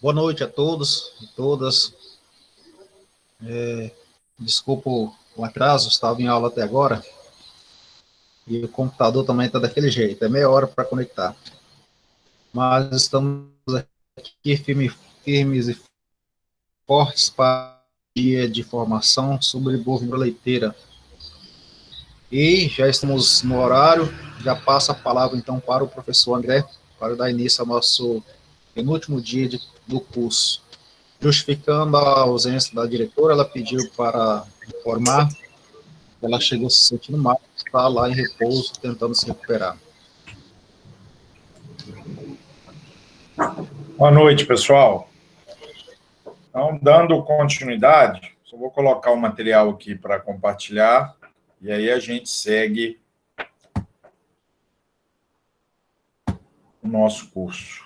Boa noite a todos e todas. Desculpa o atraso, estava em aula até agora e o computador também está daquele jeito, é meia hora para conectar. Mas estamos aqui firmes e fortes para o dia de formação sobre bovino leiteira. E já estamos no horário, já passo a palavra então para o professor André, para dar início ao nosso penúltimo dia do curso. Justificando a ausência da diretora, ela pediu para informar que ela chegou se sentindo mal, está lá em repouso, tentando se recuperar. Boa noite, pessoal. Então, dando continuidade, só vou colocar o material aqui para compartilhar, e aí a gente segue o nosso curso.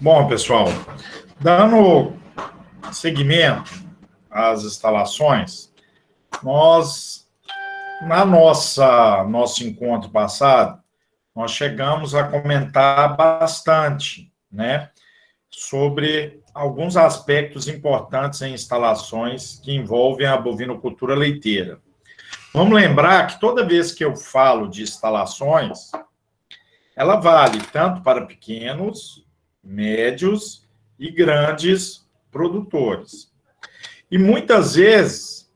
Bom, pessoal, dando seguimento às instalações, nosso encontro passado, nós chegamos a comentar bastante, né, sobre alguns aspectos importantes em instalações que envolvem a bovinocultura leiteira. Vamos lembrar que toda vez que eu falo de instalações, ela vale tanto para pequenos, médios e grandes produtores. E muitas vezes,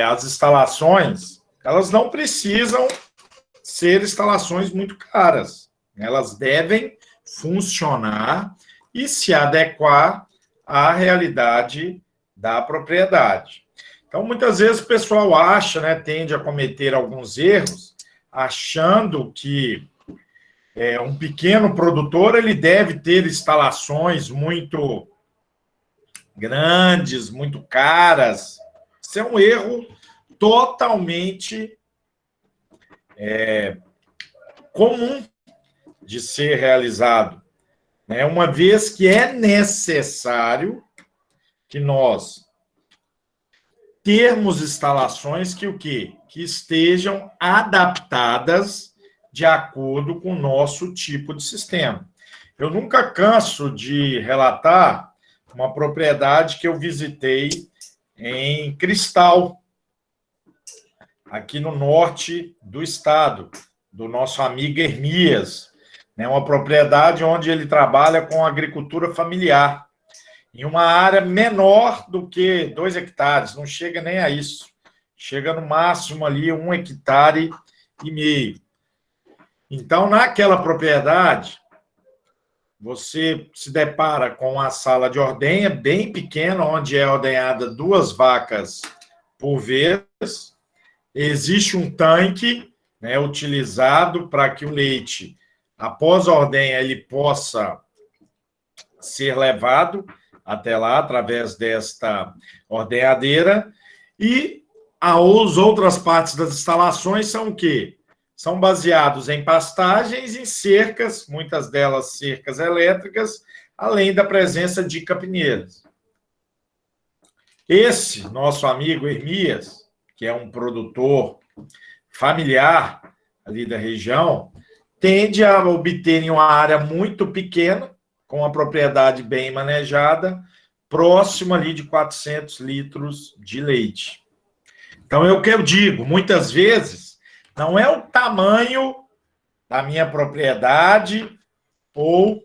as instalações, elas não precisam ser instalações muito caras. Elas devem funcionar e se adequar à realidade da propriedade. Então, muitas vezes o pessoal acha, né, tende a cometer alguns erros, achando que um pequeno produtor ele deve ter instalações muito grandes, muito caras. Isso é um erro totalmente comum de ser realizado, né? Uma vez que é necessário que nós termos instalações que o quê? Que estejam adaptadas de acordo com o nosso tipo de sistema. Eu nunca canso de relatar uma propriedade que eu visitei em Cristal, aqui no norte do estado, do nosso amigo Hermias, né? Uma propriedade onde ele trabalha com agricultura familiar, em uma área menor do que 2 hectares, não chega nem a isso, chega no máximo ali 1,5 hectares. Então, naquela propriedade, você se depara com a sala de ordenha bem pequena, onde é ordenhada 2 vacas por vez. Existe um tanque, né, utilizado para que o leite, após a ordenha, ele possa ser levado até lá, através desta ordenhadeira. E as outras partes das instalações são o quê? São baseados em pastagens e cercas, muitas delas cercas elétricas, além da presença de capineiras. Esse nosso amigo Hermias, que é um produtor familiar ali da região, tende a obter em uma área muito pequena, com a propriedade bem manejada, próximo ali de 400 litros de leite. Então, é o que eu digo, muitas vezes, não é o tamanho da minha propriedade ou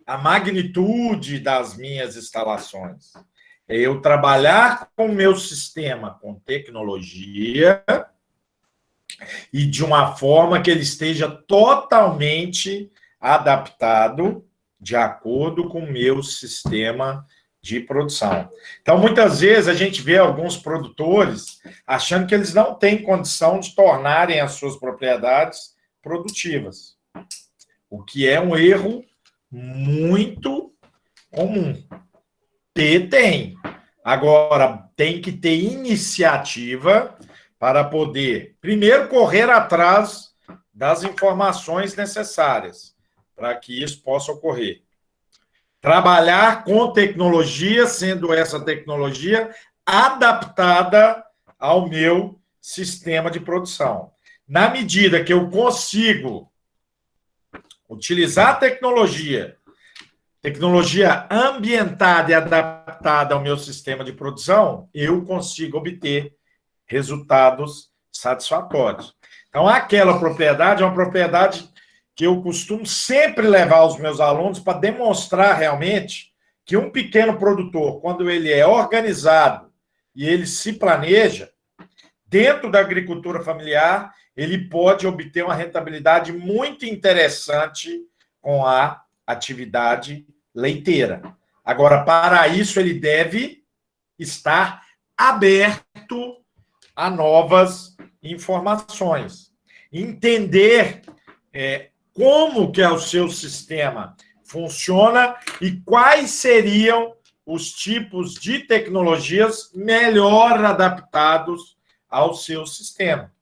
a magnitude das minhas instalações. É eu trabalhar com o meu sistema com tecnologia e de uma forma que ele esteja totalmente adaptado de acordo com o meu sistema de produção. Então, muitas vezes, a gente vê alguns produtores achando que eles não têm condição de tornarem as suas propriedades produtivas, o que é um erro muito comum. Tem. Agora, tem que ter iniciativa para poder, primeiro, correr atrás das informações necessárias para que isso possa ocorrer. Trabalhar com tecnologia, sendo essa tecnologia adaptada ao meu sistema de produção. Na medida que eu consigo utilizar a tecnologia ambientada e adaptada ao meu sistema de produção, eu consigo obter resultados satisfatórios. Então, aquela propriedade é uma propriedade que eu costumo sempre levar aos meus alunos para demonstrar realmente que um pequeno produtor, quando ele é organizado e ele se planeja, dentro da agricultura familiar, ele pode obter uma rentabilidade muito interessante com a atividade leiteira. Agora, para isso, ele deve estar aberto a novas informações. Entender como que é o seu sistema funciona e quais seriam os tipos de tecnologias melhor adaptados ao seu sistema.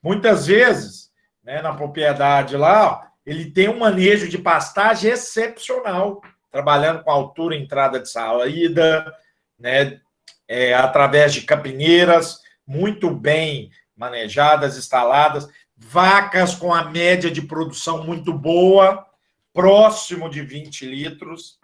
Muitas vezes, né, na propriedade lá, ele tem um manejo de pastagem excepcional, trabalhando com altura, entrada de saída, né, através de capineiras muito bem manejadas, instaladas, vacas com a média de produção muito boa, próximo de 20 litros.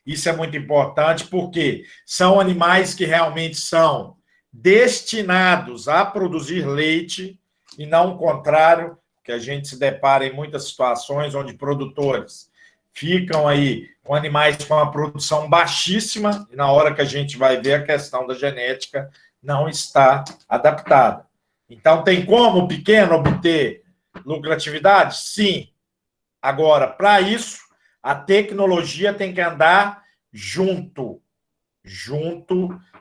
Isso é muito importante, porque são animais que realmente são destinados a produzir leite, e não o contrário, que a gente se depara em muitas situações onde produtores ficam aí com animais com uma produção baixíssima, e na hora que a gente vai ver, a questão da genética não está adaptada. Então, tem como o pequeno obter lucratividade? Sim. Agora, para isso, a tecnologia tem que andar junto.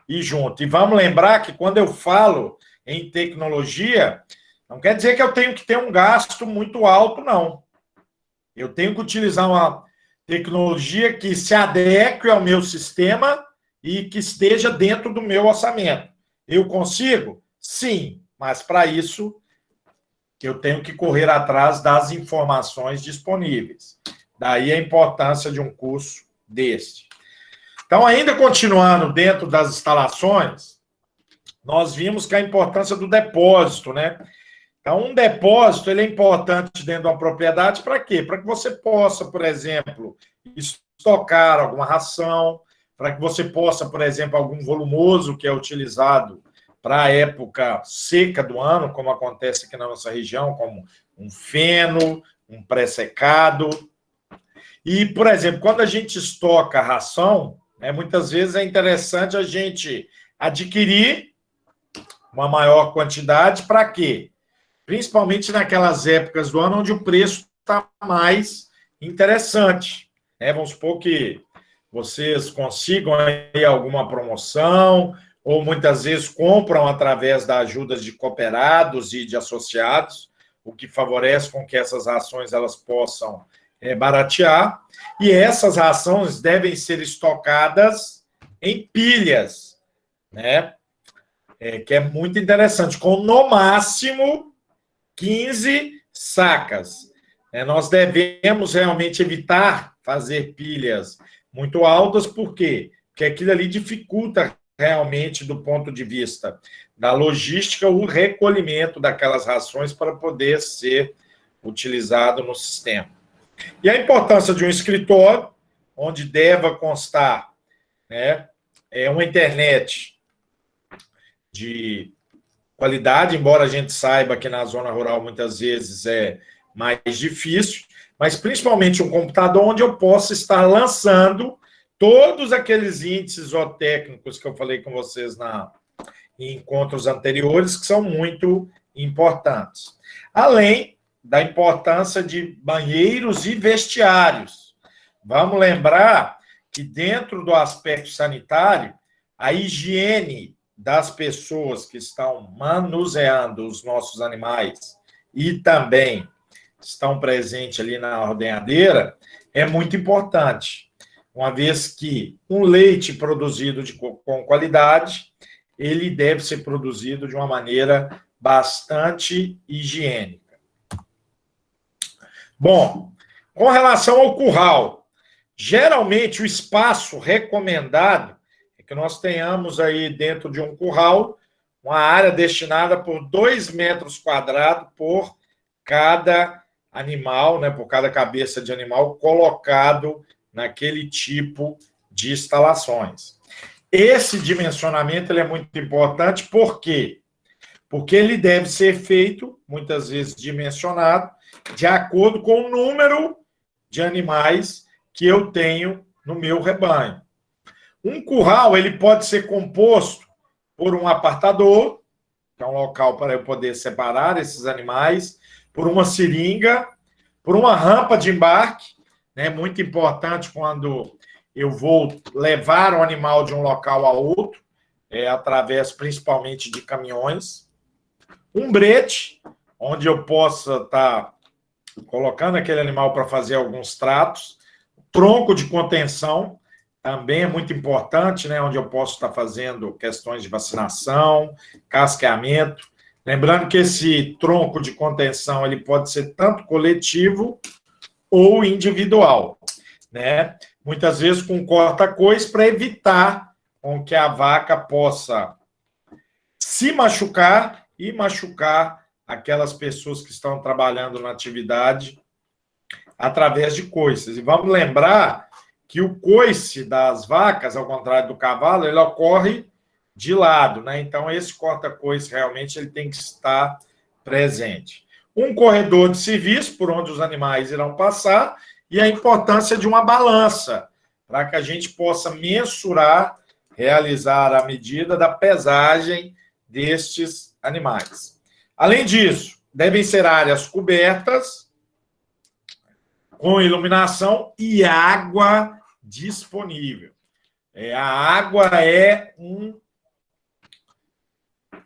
E vamos lembrar que quando eu falo em tecnologia, não quer dizer que eu tenho que ter um gasto muito alto, não. Eu tenho que utilizar uma tecnologia que se adeque ao meu sistema e que esteja dentro do meu orçamento. Eu consigo? Sim, mas para isso eu tenho que correr atrás das informações disponíveis. Daí a importância de um curso deste. Então, ainda continuando dentro das instalações, nós vimos que a importância do depósito, né? Então, um depósito ele é importante dentro de uma propriedade para quê? Para que você possa, por exemplo, estocar alguma ração, para que você possa, por exemplo, algum volumoso que é utilizado para a época seca do ano, como acontece aqui na nossa região, como um feno, um pré-secado. E, por exemplo, quando a gente estoca a ração, muitas vezes é interessante a gente adquirir uma maior quantidade para quê? Principalmente naquelas épocas do ano onde o preço está mais interessante. Vamos supor que vocês consigam aí alguma promoção, ou muitas vezes compram através da ajuda de cooperados e de associados, o que favorece com que essas rações elas possam baratear. E essas rações devem ser estocadas em pilhas, né? Que é muito interessante, com no máximo 15 sacas. Nós devemos realmente evitar fazer pilhas muito altas, por quê? Porque aquilo ali dificulta realmente, do ponto de vista da logística, o recolhimento daquelas rações para poder ser utilizado no sistema. E a importância de um escritório, onde deva constar uma internet de qualidade, embora a gente saiba que na zona rural muitas vezes é mais difícil, mas principalmente um computador onde eu possa estar lançando todos aqueles índices zootécnicos que eu falei com vocês em encontros anteriores, que são muito importantes. Além da importância de banheiros e vestiários. Vamos lembrar que dentro do aspecto sanitário, a higiene das pessoas que estão manuseando os nossos animais e também estão presentes ali na ordenhadeira é muito importante, uma vez que um leite produzido com qualidade, ele deve ser produzido de uma maneira bastante higiênica. Bom, com relação ao curral, geralmente o espaço recomendado é que nós tenhamos aí dentro de um curral uma área destinada por 2 metros quadrados por cada animal, né, por cada cabeça de animal colocado naquele tipo de instalações. Esse dimensionamento ele é muito importante, por quê? Porque ele deve ser feito, muitas vezes dimensionado, de acordo com o número de animais que eu tenho no meu rebanho. Um curral ele pode ser composto por um apartador, que é um local para eu poder separar esses animais, por uma seringa, por uma rampa de embarque, né, muito importante quando eu vou levar o animal de um local a outro, através principalmente de caminhões, um brete, onde eu possa estar colocando aquele animal para fazer alguns tratos, tronco de contenção, também é muito importante, né, onde eu posso estar fazendo questões de vacinação, casqueamento. Lembrando que esse tronco de contenção ele pode ser tanto coletivo ou individual, né? Muitas vezes com corta-coice para evitar com que a vaca possa se machucar e machucar aquelas pessoas que estão trabalhando na atividade através de coices. E vamos lembrar que o coice das vacas, ao contrário do cavalo, ele ocorre de lado, né? Então, esse corta-coice realmente ele tem que estar presente. Um corredor de serviço por onde os animais irão passar e a importância de uma balança para que a gente possa mensurar, realizar a medida da pesagem destes animais. Além disso, devem ser áreas cobertas com iluminação e água disponível. A água é um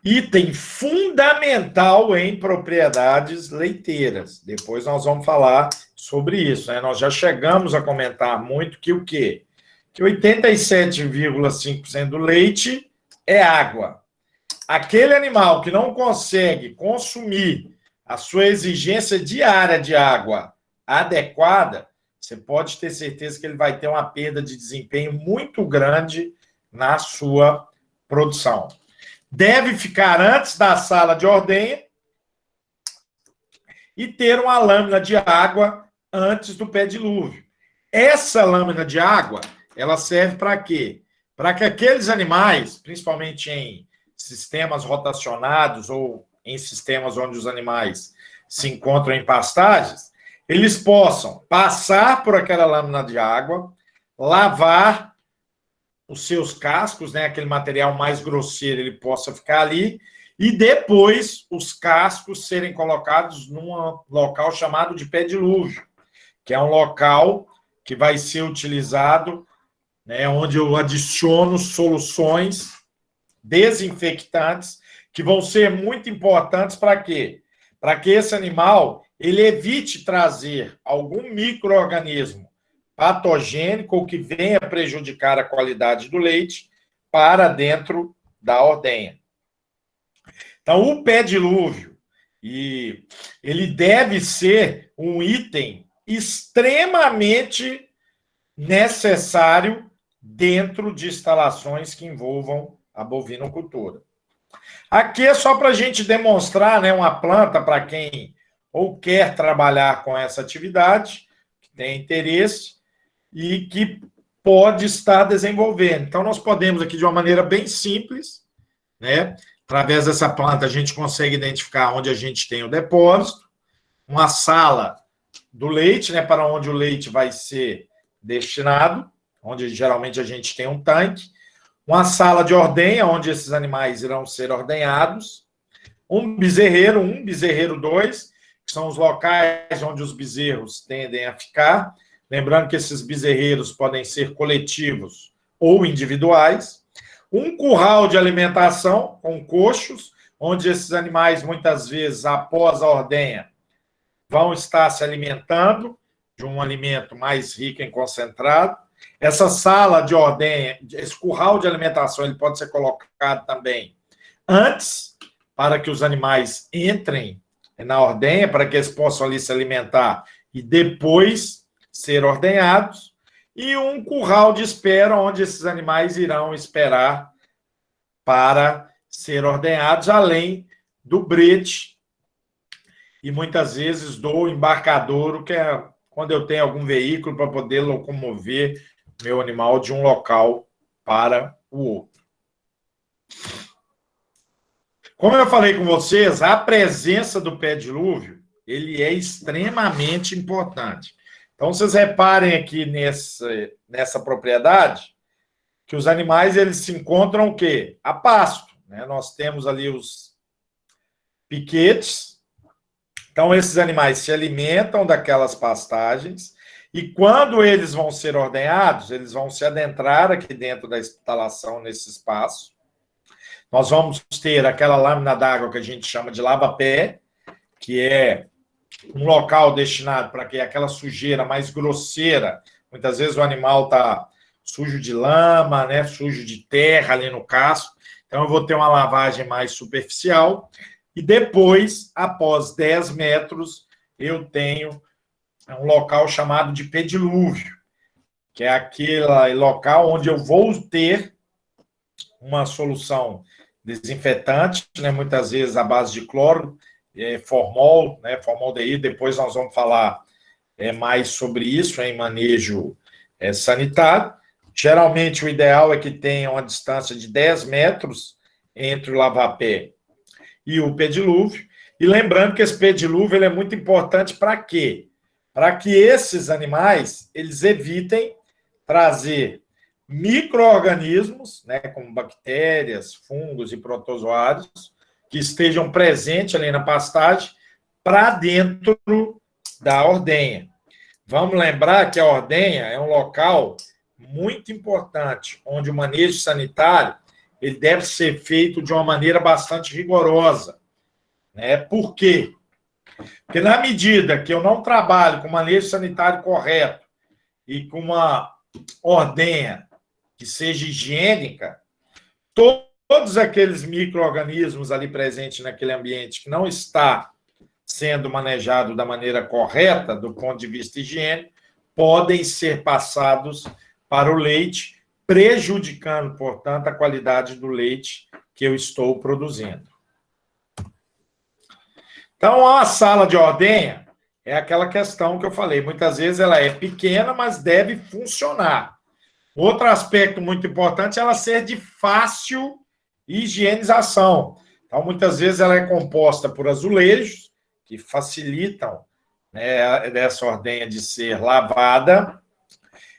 item fundamental em propriedades leiteiras. Depois nós vamos falar sobre isso, né? Nós já chegamos a comentar muito que o quê? Que 87,5% do leite é água. Aquele animal que não consegue consumir a sua exigência diária de água adequada, você pode ter certeza que ele vai ter uma perda de desempenho muito grande na sua produção. Deve ficar antes da sala de ordenha e ter uma lâmina de água antes do pé dilúvio. Essa lâmina de água, ela serve para quê? Para que aqueles animais, principalmente em sistemas rotacionados ou em sistemas onde os animais se encontram em pastagens, eles possam passar por aquela lâmina de água, lavar os seus cascos, né, aquele material mais grosseiro, ele possa ficar ali, e depois os cascos serem colocados num local chamado de pé dilúvio, que é um local que vai ser utilizado, né, onde eu adiciono soluções desinfectantes, que vão ser muito importantes para quê? Para que esse animal ele evite trazer algum micro-organismo patogênico ou que venha prejudicar a qualidade do leite para dentro da ordenha. Então, o pé dilúvio, ele deve ser um item extremamente necessário dentro de instalações que envolvam a bovinocultura. Aqui é só para a gente demonstrar, né, uma planta para quem ou quer trabalhar com essa atividade, que tem interesse e que pode estar desenvolvendo. Então, nós podemos aqui, de uma maneira bem simples, né, através dessa planta, a gente consegue identificar onde a gente tem o depósito, uma sala do leite, né, para onde o leite vai ser destinado, onde geralmente a gente tem um tanque, uma sala de ordenha, onde esses animais irão ser ordenhados, um bezerreiro 2, que são os locais onde os bezerros tendem a ficar. Lembrando que esses bezerreiros podem ser coletivos ou individuais. Um curral de alimentação com coxos, onde esses animais, muitas vezes, após a ordenha, vão estar se alimentando de um alimento mais rico em concentrado. Essa sala de ordenha, esse curral de alimentação, ele pode ser colocado também antes, para que os animais entrem na ordenha, para que eles possam ali se alimentar e depois ser ordenhados, e um curral de espera onde esses animais irão esperar para ser ordenhados, além do brete e muitas vezes do embarcadouro, que é quando eu tenho algum veículo para poder locomover meu animal de um local para o outro. Como eu falei com vocês, a presença do pé dilúvio, ele é extremamente importante. Então, vocês reparem aqui nessa propriedade, que os animais eles se encontram o quê? A pasto, né? Nós temos ali os piquetes. Então, esses animais se alimentam daquelas pastagens e quando eles vão ser ordenhados, eles vão se adentrar aqui dentro da instalação, nesse espaço. Nós vamos ter aquela lâmina d'água que a gente chama de lava-pé, que é um local destinado para que aquela sujeira mais grosseira, muitas vezes o animal está sujo de lama, né, sujo de terra ali no casco, então eu vou ter uma lavagem mais superficial, e depois, após 10 metros, eu tenho um local chamado de pedilúvio, que é aquele local onde eu vou ter uma solução desinfetante, né, muitas vezes à base de cloro, formol, né, formaldeído, depois nós vamos falar mais sobre isso em manejo sanitário. Geralmente, o ideal é que tenha uma distância de 10 metros entre o lava-pé e o pedilúvio. E lembrando que esse pedilúvio ele é muito importante para quê? Para que esses animais eles evitem trazer micro-organismos, né, como bactérias, fungos e protozoários, que estejam presentes ali na pastagem, para dentro da ordenha. Vamos lembrar que a ordenha é um local muito importante, onde o manejo sanitário ele deve ser feito de uma maneira bastante rigorosa. Né? Por quê? Porque na medida que eu não trabalho com manejo sanitário correto e com uma ordenha que seja higiênica, todos aqueles micro-organismos ali presentes naquele ambiente que não está sendo manejado da maneira correta, do ponto de vista higiênico, podem ser passados para o leite, prejudicando, portanto, a qualidade do leite que eu estou produzindo. Então, a sala de ordenha é aquela questão que eu falei. Muitas vezes ela é pequena, mas deve funcionar. Outro aspecto muito importante é ela ser de fácil higienização. Então, muitas vezes ela é composta por azulejos, que facilitam, né, dessa ordenha de ser lavada.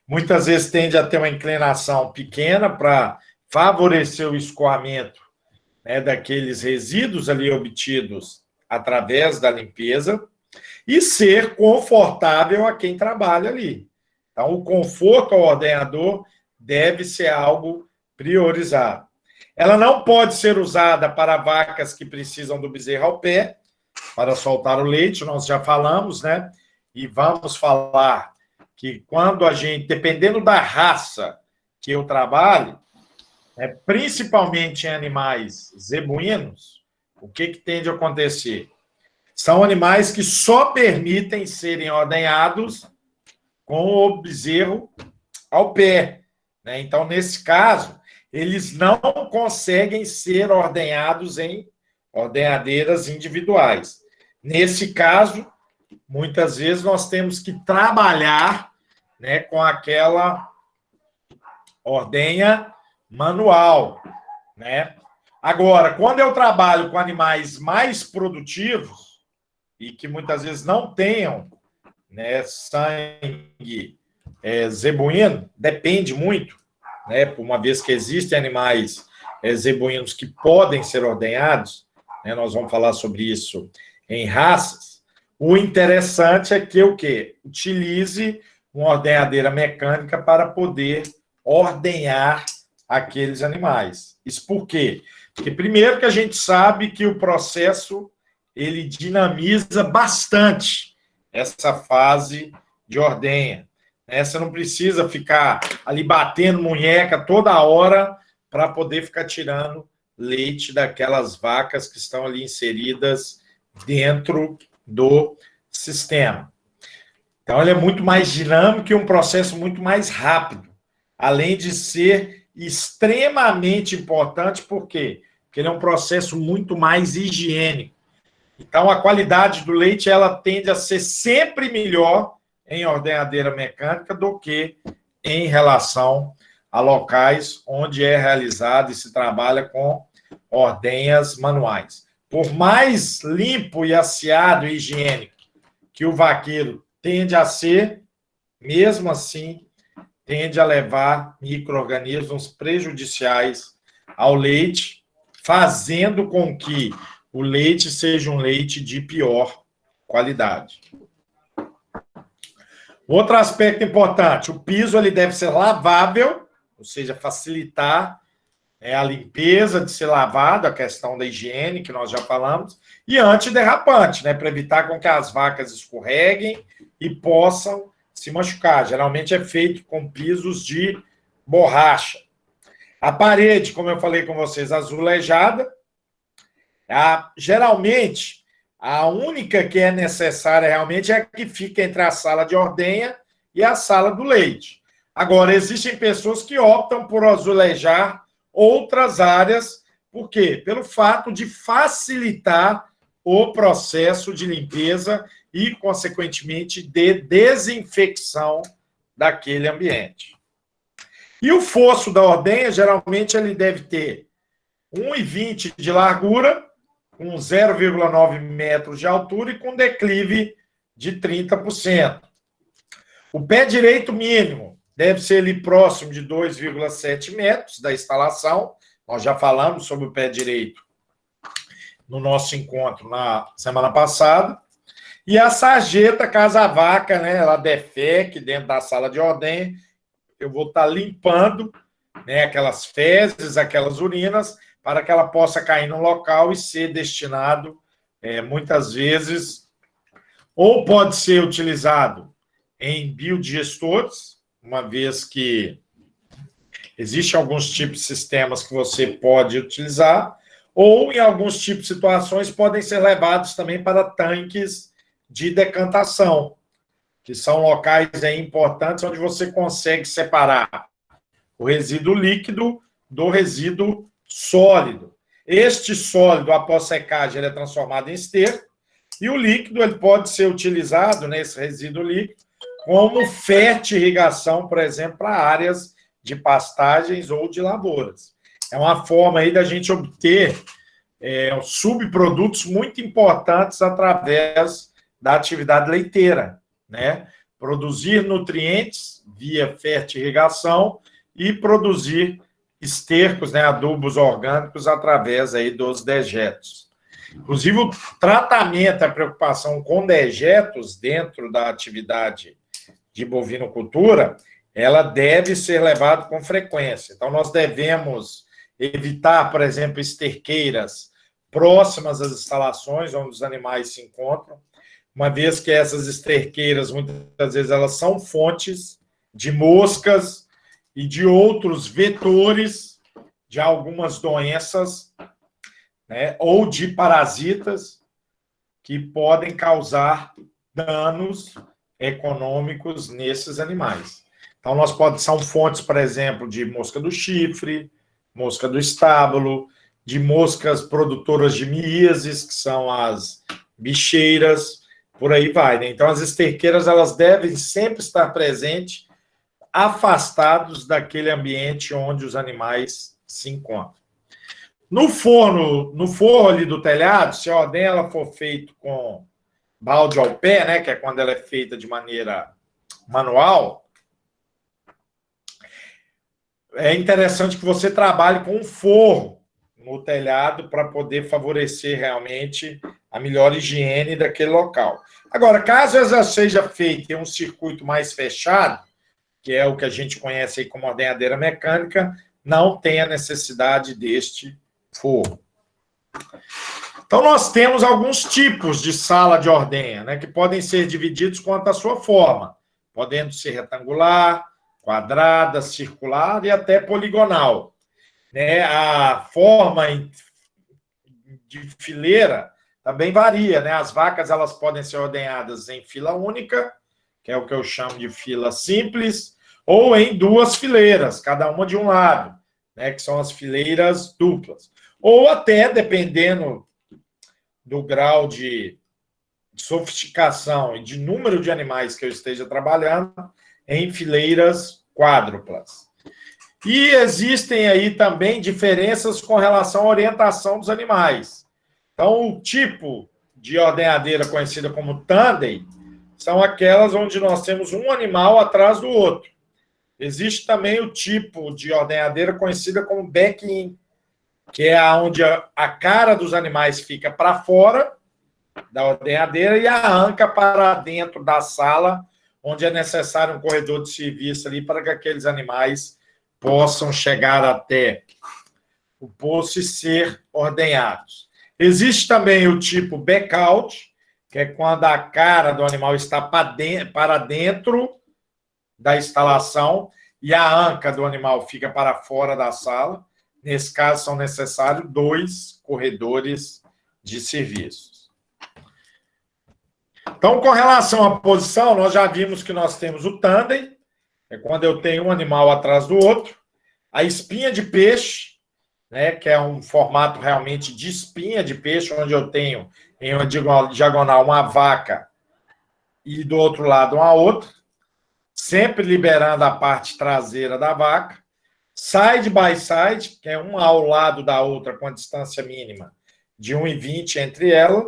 Muitas vezes tende a ter uma inclinação pequena para favorecer o escoamento, né, daqueles resíduos ali obtidos através da limpeza e ser confortável a quem trabalha ali. Então, o conforto ao ordenhador deve ser algo priorizado. Ela não pode ser usada para vacas que precisam do bezerro ao pé, para soltar o leite, nós já falamos, né? E vamos falar que quando a gente, dependendo da raça que eu trabalho, principalmente em animais zebuínos, o que tende a acontecer? São animais que só permitem serem ordenhados com o bezerro ao pé. Né? Então, nesse caso, eles não conseguem ser ordenhados em ordenhadeiras individuais. Nesse caso, muitas vezes nós temos que trabalhar, né, com aquela ordenha manual, né? Agora, quando eu trabalho com animais mais produtivos e que muitas vezes não tenham, né, sangue zebuíno, depende muito, né, uma vez que existem animais zebuínos que podem ser ordenhados, né, nós vamos falar sobre isso em raças. O interessante é que o quê? Utilize uma ordenhadeira mecânica para poder ordenhar aqueles animais. Isso por quê? Porque primeiro que a gente sabe que o processo ele dinamiza bastante essa fase de ordenha. Né? Você não precisa ficar ali batendo munheca toda hora para poder ficar tirando leite daquelas vacas que estão ali inseridas dentro do sistema. Então, ele é muito mais dinâmico e um processo muito mais rápido, além de ser extremamente importante, por quê? Porque ele é um processo muito mais higiênico. Então, a qualidade do leite ela tende a ser sempre melhor em ordenhadeira mecânica do que em relação a locais onde é realizado e se trabalha com ordenhas manuais. Por mais limpo e aseado e higiênico que o vaqueiro tende a ser, mesmo assim, tende a levar micro-organismos prejudiciais ao leite, fazendo com que o leite seja um leite de pior qualidade. Outro aspecto importante, o piso ele deve ser lavável, ou seja, facilitar a limpeza de ser lavado, a questão da higiene, que nós já falamos, e antiderrapante, para evitar com que as vacas escorreguem e possam se machucar. Geralmente é feito com pisos de borracha. A parede, como eu falei com vocês, azulejada. Geralmente, a única que é necessária realmente é a que fica entre a sala de ordenha e a sala do leite. Agora, existem pessoas que optam por azulejar outras áreas, por quê? Pelo fato de facilitar o processo de limpeza e, consequentemente, de desinfecção daquele ambiente. E o fosso da ordenha, geralmente, ele deve ter 1,20 de largura, com 0,9 metros de altura e com declive de 30%. O pé direito mínimo deve ser ali próximo de 2,7 metros da instalação. Nós já falamos sobre o pé direito no nosso encontro na semana passada. E a sarjeta, caso a vaca, ela defeque dentro da sala de ordenha, eu vou estar limpando aquelas fezes, aquelas urinas, para que ela possa cair no local e ser destinado, muitas vezes, ou pode ser utilizado em biodigestores, uma vez que existem alguns tipos de sistemas que você pode utilizar, ou em alguns tipos de situações podem ser levados também para tanques de decantação, que são locais importantes onde você consegue separar o resíduo líquido do resíduo sólido. Este sólido, após secagem, ele é transformado em esterco, e o líquido ele pode ser utilizado, nesse resíduo líquido, como fertirrigação, por exemplo, para áreas de pastagens ou de lavouras. É uma forma aí da gente obter subprodutos muito importantes através da atividade leiteira, Produzir nutrientes via fertirrigação e produzir estercos, adubos orgânicos através aí dos dejetos. Inclusive, o tratamento, a preocupação com dejetos dentro da atividade de bovinocultura, ela deve ser levada com frequência. Então, nós devemos evitar, por exemplo, esterqueiras próximas às instalações onde os animais se encontram, uma vez que essas esterqueiras, muitas vezes, elas são fontes de moscas e de outros vetores de algumas doenças, ou de parasitas que podem causar danos econômicos nesses animais. Então, são fontes, por exemplo, de mosca do chifre, mosca do estábulo, de moscas produtoras de miíases, que são as bicheiras, por aí vai. Então, as esterqueiras elas devem sempre estar presentes, afastados daquele ambiente onde os animais se encontram. No forro ali do telhado, se a ordenha ela for feita com balde ao pé, que é quando ela é feita de maneira manual, é interessante que você trabalhe com um forro no telhado para poder favorecer realmente a melhor higiene daquele local. Agora, caso ela seja feita em um circuito mais fechado, que é o que a gente conhece aí como ordenhadeira mecânica, não tem a necessidade deste forro. Então, nós temos alguns tipos de sala de ordenha, que podem ser divididos quanto à sua forma, podendo ser retangular, quadrada, circular e até poligonal. A forma de fileira também varia. As vacas elas podem ser ordenhadas em fila única, que é o que eu chamo de fila simples, ou em 2 fileiras, cada uma de um lado, né, que são as fileiras duplas. Ou até, dependendo do grau de sofisticação e de número de animais que eu esteja trabalhando, em fileiras quádruplas. E existem aí também diferenças com relação à orientação dos animais. Então, o tipo de ordenhadeira conhecida como tandem são aquelas onde nós temos um animal atrás do outro. Existe também o tipo de ordenhadeira conhecida como back-in, que é onde a cara dos animais fica para fora da ordenhadeira e a anca para dentro da sala, onde é necessário um corredor de serviço ali para que aqueles animais possam chegar até o poço e ser ordenhados. Existe também o tipo back-out, que é quando a cara do animal está para dentro da instalação e a anca do animal fica para fora da sala. Nesse caso, são necessários 2 corredores de serviços. Então, com relação à posição, nós já vimos que nós temos o tandem, é quando eu tenho um animal atrás do outro, a espinha de peixe, né, que é um formato realmente de espinha de peixe, onde eu tenho em uma diagonal uma vaca e do outro lado uma outra, sempre liberando a parte traseira da vaca, side by side, que é uma ao lado da outra com a distância mínima de 1,20 entre elas,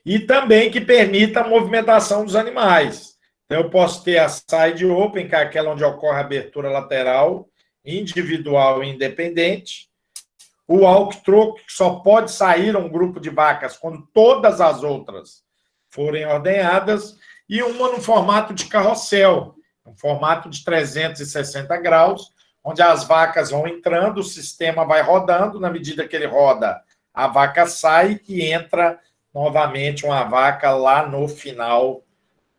e também que permita a movimentação dos animais. Então, eu posso ter a side open, que é aquela onde ocorre a abertura lateral, individual e independente. O walk-through, que só pode sair um grupo de vacas quando todas as outras forem ordenhadas, e uma no formato de carrossel, um formato de 360 graus, onde as vacas vão entrando, o sistema vai rodando, na medida que ele roda, a vaca sai e entra novamente uma vaca lá no final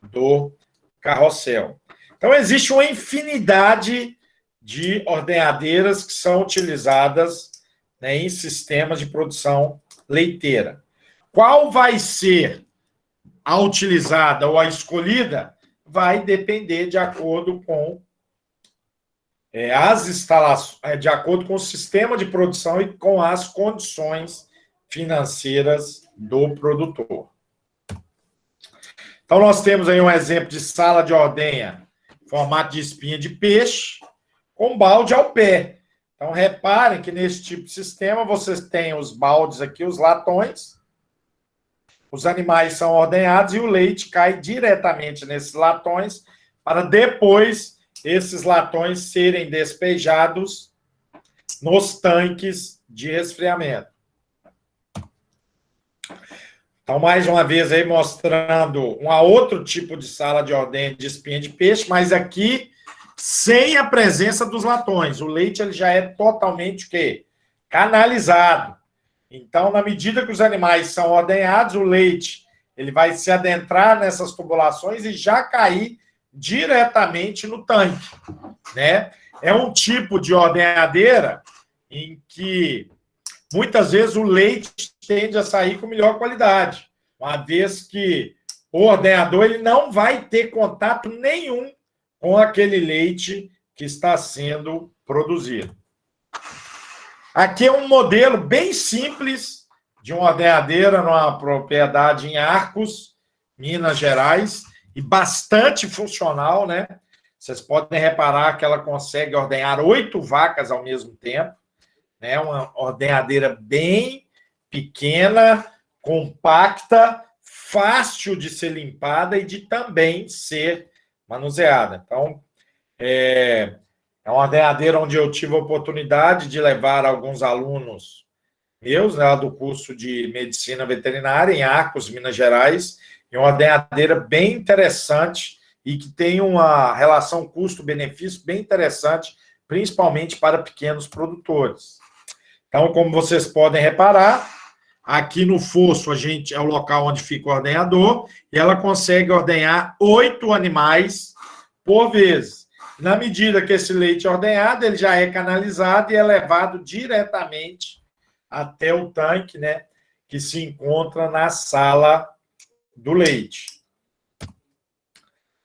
do carrossel. Então, existe uma infinidade de ordenhadeiras que são utilizadas, né, em sistemas de produção leiteira. Qual vai ser a utilizada ou a escolhida? Vai depender de acordo com as instalações, de acordo com o sistema de produção e com as condições financeiras do produtor. Então, nós temos aí um exemplo de sala de ordenha, formato de espinha de peixe, com balde ao pé. Então, reparem que nesse tipo de sistema, vocês têm os baldes aqui, os latões, os animais são ordenhados e o leite cai diretamente nesses latões para depois esses latões serem despejados nos tanques de resfriamento. Então, mais uma vez aí mostrando um outro tipo de sala de ordenha de espinha de peixe, mas aqui sem a presença dos latões. O leite ele já é totalmente o quê? Canalizado. Então, na medida que os animais são ordenhados, o leite ele vai se adentrar nessas tubulações e já cair diretamente no tanque, né? É um tipo de ordenhadeira em que muitas vezes o leite tende a sair com melhor qualidade, uma vez que o ordenhador ele não vai ter contato nenhum com aquele leite que está sendo produzido. Aqui é um modelo bem simples de uma ordenhadeira numa propriedade em Arcos, Minas Gerais, e bastante funcional, né? Vocês podem reparar que ela consegue ordenhar 8 vacas ao mesmo tempo, né? Uma ordenhadeira bem pequena, compacta, fácil de ser limpada e de também ser manuseada. Então, é uma ordenhadeira onde eu tive a oportunidade de levar alguns alunos meus, né, do curso de Medicina Veterinária em Arcos, Minas Gerais, e uma ordenhadeira bem interessante e que tem uma relação custo-benefício bem interessante, principalmente para pequenos produtores. Então, como vocês podem reparar, aqui no fosso é o local onde fica o ordenhador e ela consegue ordenhar 8 animais por vez. Na medida que esse leite é ordenhado, ele já é canalizado e é levado diretamente até o tanque, né, que se encontra na sala do leite.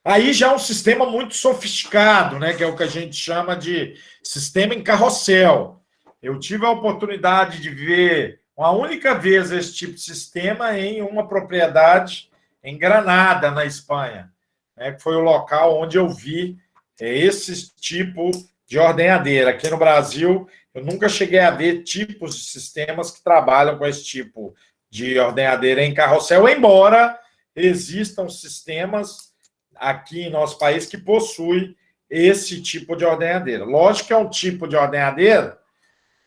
Aí já é um sistema muito sofisticado, né, que é o que a gente chama de sistema em carrossel. Eu tive a oportunidade de ver uma única vez esse tipo de sistema em uma propriedade em Granada, na Espanha, né, que foi o local onde eu vi esse tipo de ordenhadeira. Aqui no Brasil, eu nunca cheguei a ver tipos de sistemas que trabalham com esse tipo de ordenhadeira em carrossel, embora existam sistemas aqui em nosso país que possuem esse tipo de ordenhadeira. Lógico que é um tipo de ordenhadeira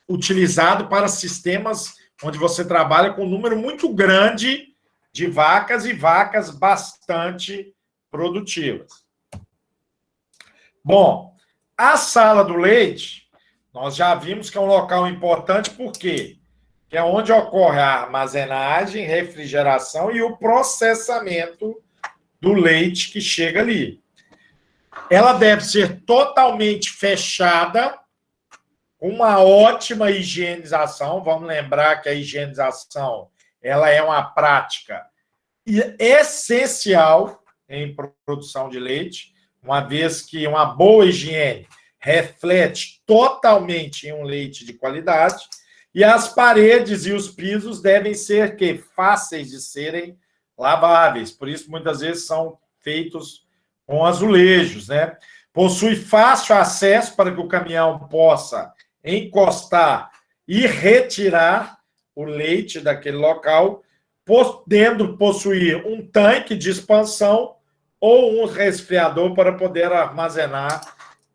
utilizado para sistemas onde você trabalha com um número muito grande de vacas e vacas bastante produtivas. Bom, a sala do leite, nós já vimos que é um local importante, por quê? Que é onde ocorre a armazenagem, refrigeração e o processamento do leite que chega ali. Ela deve ser totalmente fechada, com uma ótima higienização. Vamos lembrar que a higienização ela é uma prática essencial em produção de leite, uma vez que uma boa higiene reflete totalmente em um leite de qualidade, e as paredes e os pisos devem ser fáceis de serem laváveis, por isso muitas vezes são feitos com azulejos, né? Possui fácil acesso para que o caminhão possa encostar e retirar o leite daquele local, podendo possuir um tanque de expansão ou um resfriador para poder armazenar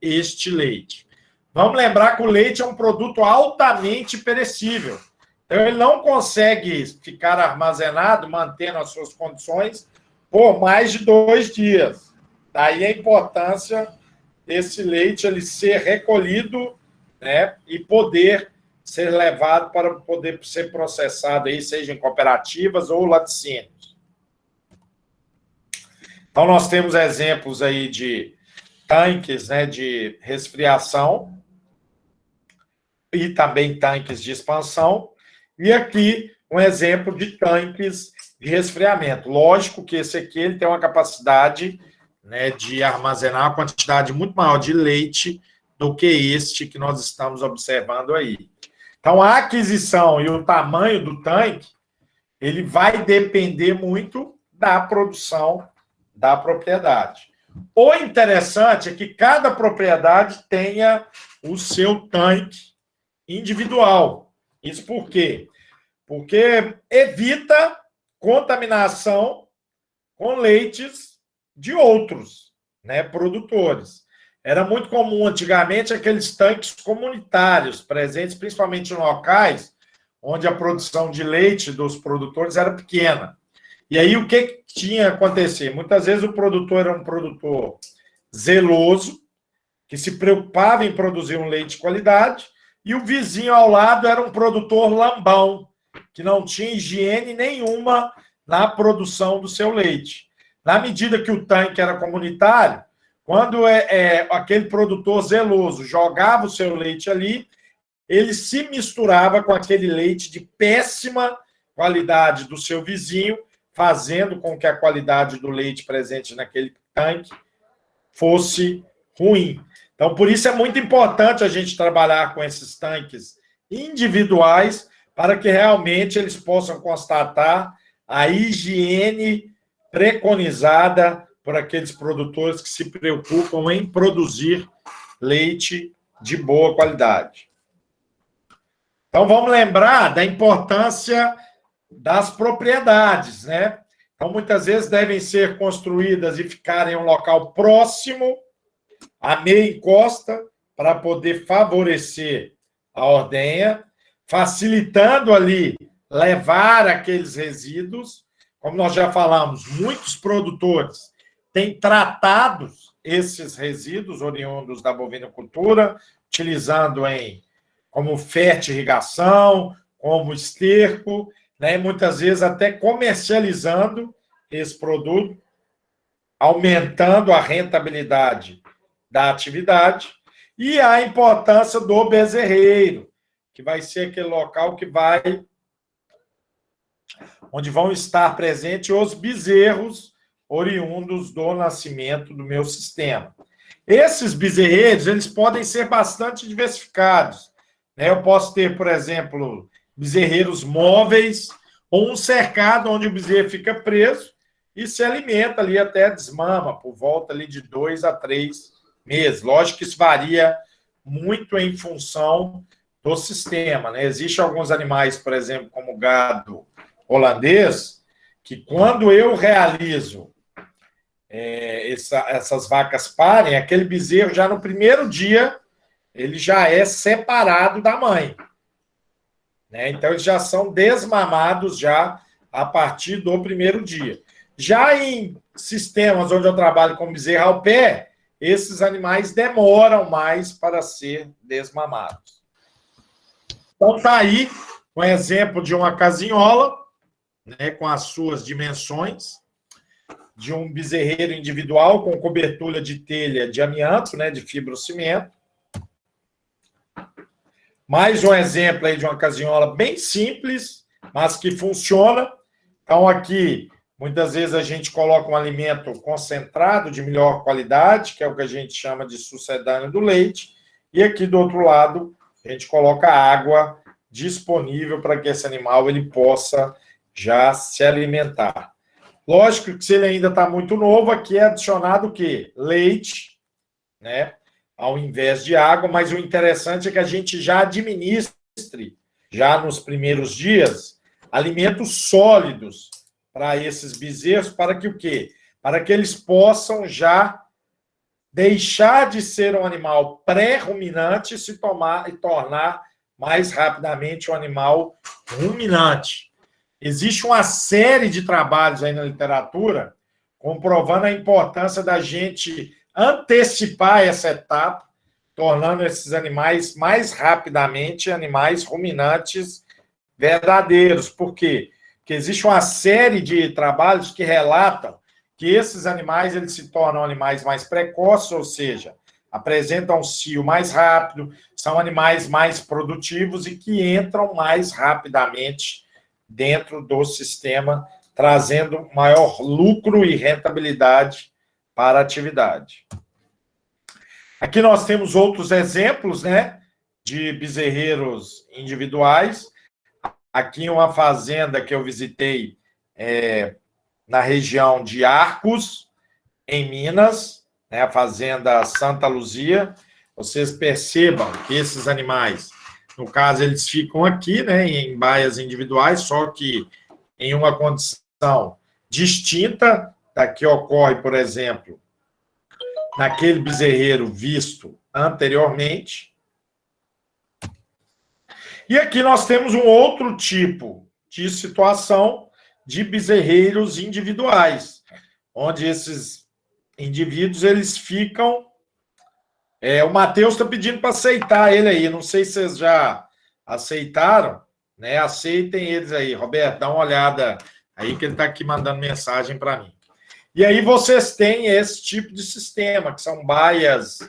este leite. Vamos lembrar que o leite é um produto altamente perecível. Então, ele não consegue ficar armazenado, mantendo as suas condições, por mais de 2 dias. Daí a importância desse leite ele ser recolhido, né, e poder ser levado para poder ser processado, aí, seja em cooperativas ou laticínios. Então, nós temos exemplos aí de tanques, né, de resfriação e também tanques de expansão. E aqui um exemplo de tanques de resfriamento. Lógico que esse aqui ele tem uma capacidade, né, de armazenar uma quantidade muito maior de leite do que este que nós estamos observando aí. Então, a aquisição e o tamanho do tanque, ele vai depender muito da produção da propriedade. O interessante é que cada propriedade tenha o seu tanque individual. Isso por quê? Porque evita contaminação com leites de outros, né, produtores. Era muito comum antigamente aqueles tanques comunitários, presentes principalmente em locais onde a produção de leite dos produtores era pequena. E aí o que tinha a acontecer? Muitas vezes o produtor era um produtor zeloso, que se preocupava em produzir um leite de qualidade, e o vizinho ao lado era um produtor lambão, que não tinha higiene nenhuma na produção do seu leite. Na medida que o tanque era comunitário, quando aquele produtor zeloso jogava o seu leite ali, ele se misturava com aquele leite de péssima qualidade do seu vizinho, fazendo com que a qualidade do leite presente naquele tanque fosse ruim. Então, por isso é muito importante a gente trabalhar com esses tanques individuais para que realmente eles possam constatar a higiene preconizada por aqueles produtores que se preocupam em produzir leite de boa qualidade. Então, vamos lembrar da importância das propriedades, né? Então, muitas vezes devem ser construídas e ficar em um local próximo, a meia encosta, para poder favorecer a ordenha, facilitando ali levar aqueles resíduos. Como nós já falamos, muitos produtores têm tratado esses resíduos oriundos da bovinocultura, utilizando como fertirrigação, como esterco, né? Muitas vezes até comercializando esse produto, aumentando a rentabilidade da atividade, e a importância do bezerreiro, que vai ser aquele local onde vão estar presentes os bezerros oriundos do nascimento do meu sistema. Esses bezerreiros, eles podem ser bastante diversificados, né? Eu posso ter, por exemplo, bezerreiros móveis ou um cercado onde o bezerro fica preso e se alimenta ali até desmama, por volta ali de 2 a 3 meses. Lógico que isso varia muito em função do sistema, né? Existem alguns animais, por exemplo, como o gado holandês, que quando eu realizo essas vacas parem, aquele bezerro já no primeiro dia ele já é separado da mãe, né? Então eles já são desmamados já a partir do primeiro dia. Já em sistemas onde eu trabalho com bezerro ao pé, esses animais demoram mais para ser desmamados. Então está aí um exemplo de uma casinhola, né, com as suas dimensões, de um bezerreiro individual com cobertura de telha de amianto, né, de fibrocimento. Mais um exemplo aí de uma casinhola bem simples, mas que funciona. Então, aqui, muitas vezes a gente coloca um alimento concentrado de melhor qualidade, que é o que a gente chama de sucedâneo do leite, e aqui do outro lado, a gente coloca água disponível para que esse animal ele possa já se alimentar. Lógico que se ele ainda está muito novo, aqui é adicionado o quê? Leite, né? Ao invés de água, mas o interessante é que a gente já administre, já nos primeiros dias, alimentos sólidos para esses bezerros, para que o quê? Para que eles possam já deixar de ser um animal pré-ruminante e se tornar mais rapidamente um animal ruminante. Existe uma série de trabalhos aí na literatura comprovando a importância da gente antecipar essa etapa, tornando esses animais mais rapidamente animais ruminantes verdadeiros. Por quê? Porque existe uma série de trabalhos que relatam que esses animais eles se tornam animais mais precoces, ou seja, apresentam um cio mais rápido, são animais mais produtivos e que entram mais rapidamente dentro do sistema, trazendo maior lucro e rentabilidade para a atividade. Aqui nós temos outros exemplos, né, de bezerreiros individuais. Aqui uma fazenda que eu visitei na região de Arcos, em Minas, né, a fazenda Santa Luzia. Vocês percebam que esses animais, no caso, eles ficam aqui, né, em baias individuais, só que em uma condição distinta da que ocorre, por exemplo, naquele bezerreiro visto anteriormente. E aqui nós temos um outro tipo de situação de bezerreiros individuais, onde esses indivíduos eles ficam. O Matheus está pedindo para aceitar ele aí. Não sei se vocês já aceitaram, né? Aceitem eles aí. Roberto, dá uma olhada aí que ele está aqui mandando mensagem para mim. E aí vocês têm esse tipo de sistema, que são baias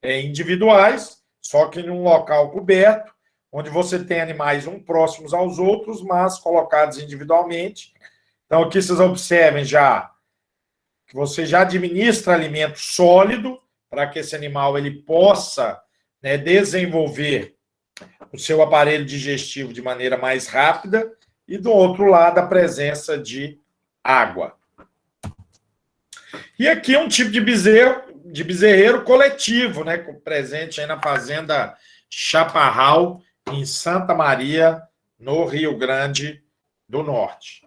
individuais, só que num local coberto, onde você tem animais um próximos aos outros, mas colocados individualmente. Então, aqui vocês observem já que você já administra alimento sólido, para que esse animal ele possa, né, desenvolver o seu aparelho digestivo de maneira mais rápida, e do outro lado a presença de água. E aqui um tipo de bezerreiro coletivo, né, presente aí na fazenda Chaparral, em Santa Maria, no Rio Grande do Norte.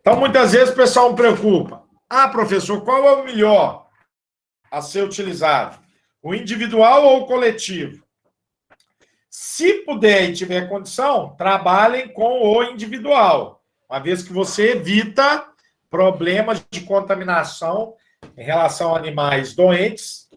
Então, muitas vezes o pessoal me preocupa. Professor, qual é o melhor a ser utilizado? O individual ou o coletivo? Se puder e tiver condição, trabalhem com o individual, uma vez que você evita problemas de contaminação em relação a animais doentes,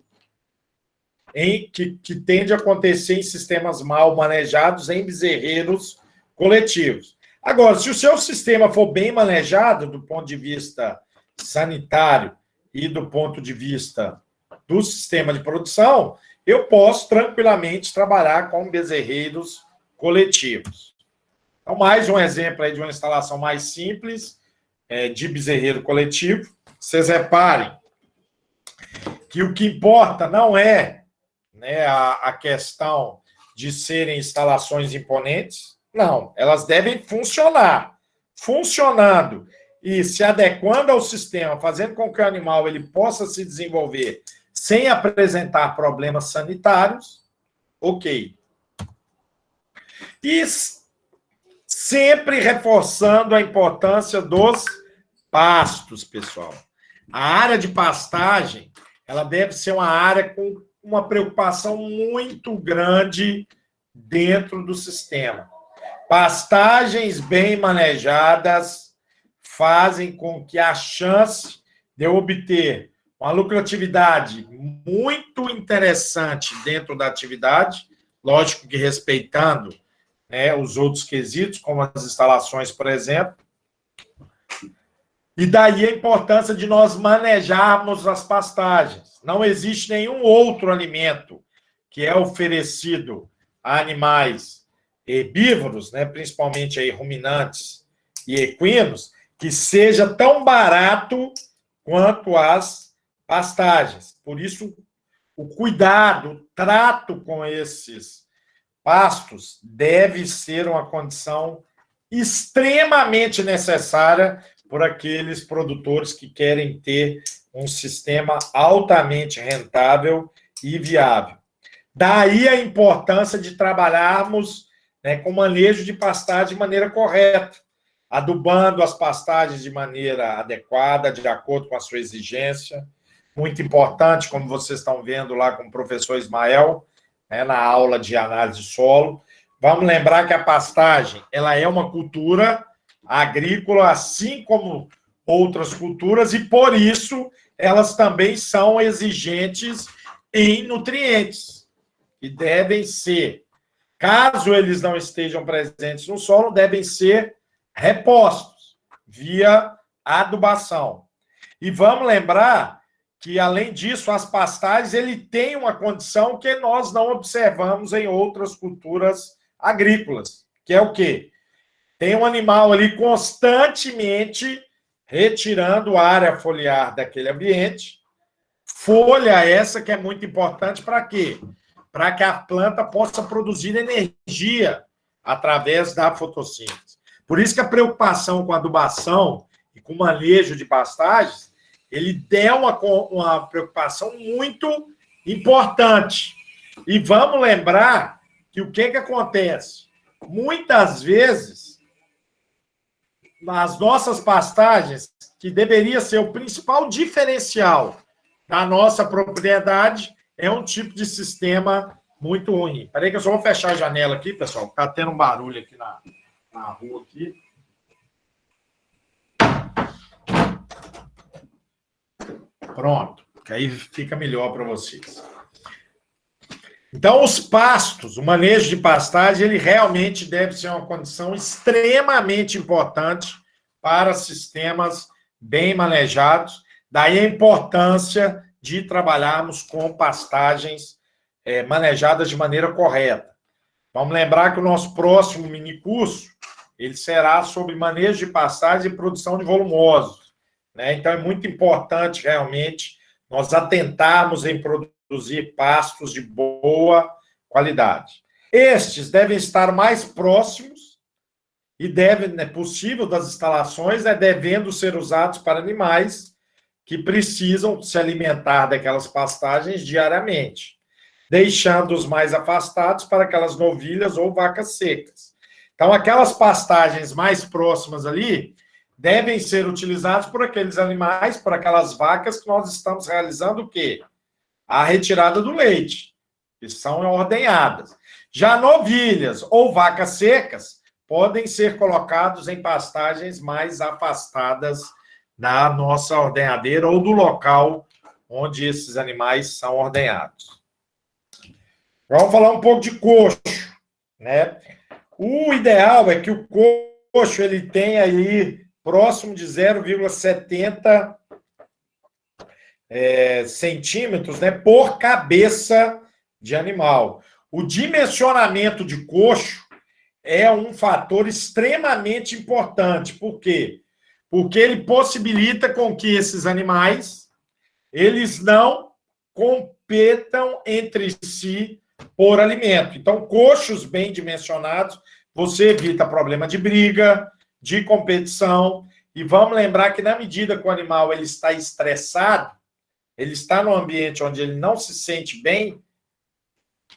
que tende a acontecer em sistemas mal manejados em bezerreiros coletivos. Agora, se o seu sistema for bem manejado do ponto de vista sanitário e do ponto de vista do sistema de produção, eu posso tranquilamente trabalhar com bezerreiros coletivos. Então, mais um exemplo aí de uma instalação mais simples, de bezerreiro coletivo. Vocês reparem que o que importa não é, né, a questão de serem instalações imponentes, não, elas devem funcionar. Funcionando e se adequando ao sistema, fazendo com que o animal ele possa se desenvolver sem apresentar problemas sanitários, ok. E sempre reforçando a importância dos pastos, pessoal. A área de pastagem, ela deve ser uma área com uma preocupação muito grande dentro do sistema. Pastagens bem manejadas fazem com que a chance de eu obter uma lucratividade muito interessante dentro da atividade, lógico que respeitando, né, os outros quesitos, como as instalações, por exemplo. E daí a importância de nós manejarmos as pastagens. Não existe nenhum outro alimento que é oferecido a animais herbívoros, né, principalmente aí ruminantes e equinos, que seja tão barato quanto as pastagens. Por isso, o cuidado, o trato com esses pastos deve ser uma condição extremamente necessária por aqueles produtores que querem ter um sistema altamente rentável e viável. Daí a importância de trabalharmos, né, com manejo de pastagem de maneira correta, adubando as pastagens de maneira adequada, de acordo com a sua exigência. Muito importante, como vocês estão vendo lá com o professor Ismael, né, na aula de análise de solo. Vamos lembrar que a pastagem ela é uma cultura agrícola, assim como outras culturas, e por isso elas também são exigentes em nutrientes, que devem ser, caso eles não estejam presentes no solo, devem ser repostos via adubação. E vamos lembrar que, além disso, as pastagens ele tem uma condição que nós não observamos em outras culturas agrícolas, que é o quê? Tem um animal ali constantemente retirando a área foliar daquele ambiente. Folha essa que é muito importante para quê? Para que a planta possa produzir energia através da fotossíntese. Por isso que a preocupação com a adubação e com o manejo de pastagens, ele é uma preocupação muito importante. E vamos lembrar que o que acontece? Muitas vezes, nas nossas pastagens, que deveria ser o principal diferencial da nossa propriedade, é um tipo de sistema muito ruim. Espera aí que eu só vou fechar a janela aqui, pessoal. Está tendo um barulho aqui na rua aqui. Pronto, que aí fica melhor para vocês. Então, os pastos, o manejo de pastagem, ele realmente deve ser uma condição extremamente importante para sistemas bem manejados. Daí a importância de trabalharmos com pastagens manejadas de maneira correta. Vamos lembrar que o nosso próximo minicurso ele será sobre manejo de pastagem e produção de volumosos, né? Então, é muito importante, realmente, nós atentarmos em produzir pastos de boa qualidade. Estes devem estar mais próximos e devem, é possível, das instalações, devendo ser usados para animais que precisam se alimentar daquelas pastagens diariamente, deixando-os mais afastados para aquelas novilhas ou vacas secas. Então, aquelas pastagens mais próximas ali devem ser utilizadas por aqueles animais, por aquelas vacas que nós estamos realizando o quê? A retirada do leite, que são ordenhadas. Já novilhas ou vacas secas podem ser colocados em pastagens mais afastadas da nossa ordenhadeira ou do local onde esses animais são ordenhados. Vamos falar um pouco de coxo, né? O ideal é que o coxo ele tenha aí próximo de 0,70 centímetros, né, por cabeça de animal. O dimensionamento de coxo é um fator extremamente importante. Por quê? porque ele possibilita com que esses animais eles não competam entre si por alimento. Então, coxos bem dimensionados, você evita problema de briga, de competição, e vamos lembrar que na medida que o animal ele está estressado, ele está num ambiente onde ele não se sente bem,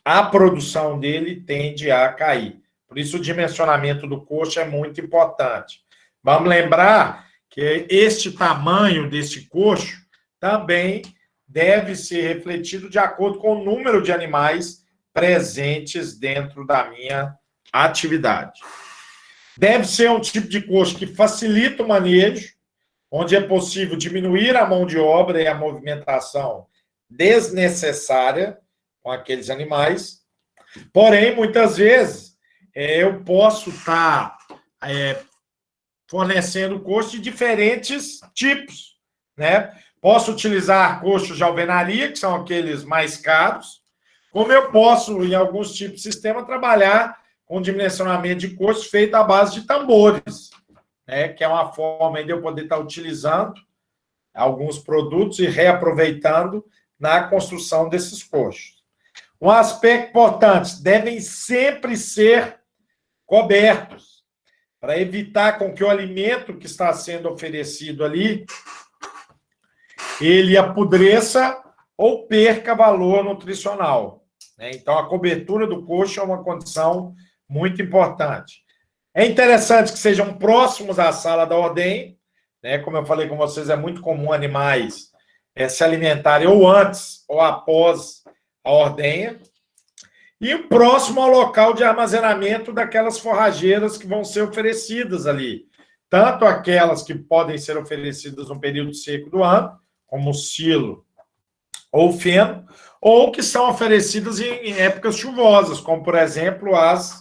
a produção dele tende a cair. Por isso, o dimensionamento do coxo é muito importante. Vamos lembrar que este tamanho desse coxo também deve ser refletido de acordo com o número de animais presentes dentro da minha atividade. Deve ser um tipo de coxo que facilita o manejo, onde é possível diminuir a mão de obra e a movimentação desnecessária com aqueles animais. Porém, muitas vezes, eu posso estar fornecendo coxos de diferentes tipos, né? Posso utilizar coxos de alvenaria, que são aqueles mais caros, como eu posso, em alguns tipos de sistema, trabalhar com dimensionamento de coxos feito à base de tambores, né? Que é uma forma de eu poder estar utilizando alguns produtos e reaproveitando na construção desses coxos. Um aspecto importante, devem sempre ser cobertos, para evitar com que o alimento que está sendo oferecido ali, ele apodreça ou perca valor nutricional, né? Então, a cobertura do coxo é uma condição muito importante. É interessante que sejam próximos à sala da ordenha, né? Como eu falei com vocês, é muito comum animais se alimentarem ou antes ou após a ordenha, e próximo ao local de armazenamento daquelas forrageiras que vão ser oferecidas ali. Tanto aquelas que podem ser oferecidas no período seco do ano, como silo ou feno, ou que são oferecidas em épocas chuvosas, como, por exemplo, as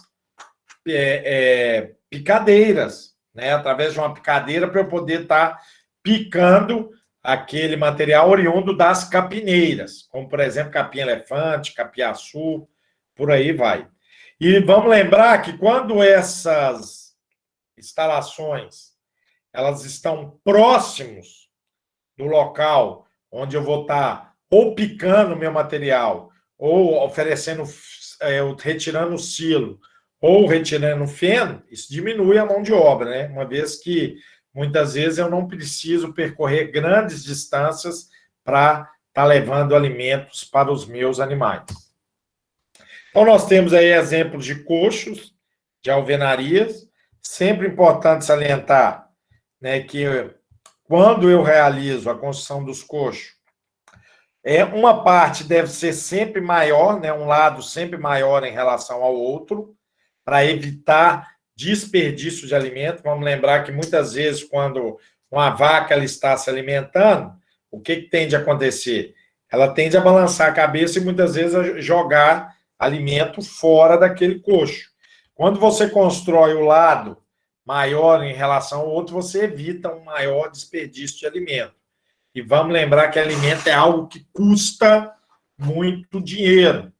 picadeiras, né? Através de uma picadeira para eu poder estar picando aquele material oriundo das capineiras, como, por exemplo, capim-elefante, capiaçu, por aí vai. E vamos lembrar que quando essas instalações elas estão próximos do local onde eu vou estar ou picando o meu material, ou oferecendo, retirando o silo, ou retirando o feno, isso diminui a mão de obra, né? Uma vez que muitas vezes eu não preciso percorrer grandes distâncias para estar levando alimentos para os meus animais. Então, nós temos aí exemplos de coxos, de alvenarias. Sempre importante salientar, né, que quando eu realizo a construção dos coxos, uma parte deve ser sempre maior, né, um lado sempre maior em relação ao outro, para evitar desperdício de alimento. Vamos lembrar que muitas vezes, quando uma vaca ela está se alimentando, o que tende a acontecer? Ela tende a balançar a cabeça e muitas vezes a jogar alimento fora daquele coxo. Quando você constrói o lado maior em relação ao outro, você evita um maior desperdício de alimento. E vamos lembrar que alimento é algo que custa muito dinheiro.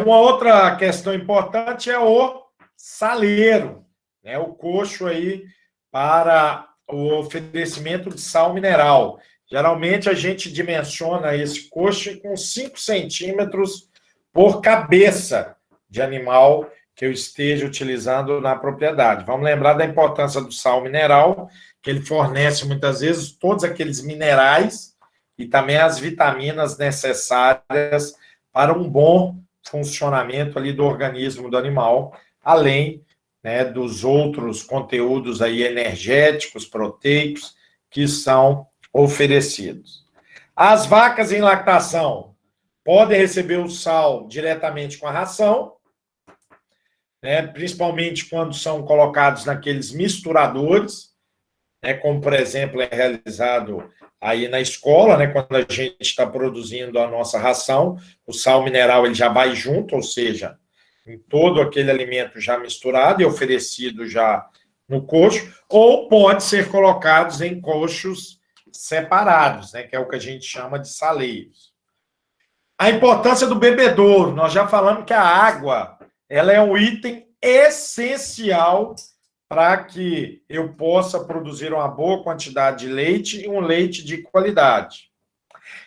Uma outra questão importante é o saleiro, né? O coxo aí para o oferecimento de sal mineral. Geralmente a gente dimensiona esse coxo com 5 centímetros por cabeça de animal que eu esteja utilizando na propriedade. Vamos lembrar da importância do sal mineral, que ele fornece muitas vezes todos aqueles minerais e também as vitaminas necessárias para um bom funcionamento ali do organismo do animal, além, né, dos outros conteúdos aí energéticos, proteicos, que são oferecidos. As vacas em lactação podem receber o sal diretamente com a ração, né, principalmente quando são colocados naqueles misturadores, né, como, por exemplo, é realizado aí na escola, né, quando a gente está produzindo a nossa ração, o sal mineral ele já vai junto, ou seja, em todo aquele alimento já misturado e oferecido já no coxo, ou pode ser colocados em coxos separados, né, que é o que a gente chama de saleiros. A importância do bebedouro, nós já falamos que a água ela é um item essencial para que eu possa produzir uma boa quantidade de leite e um leite de qualidade.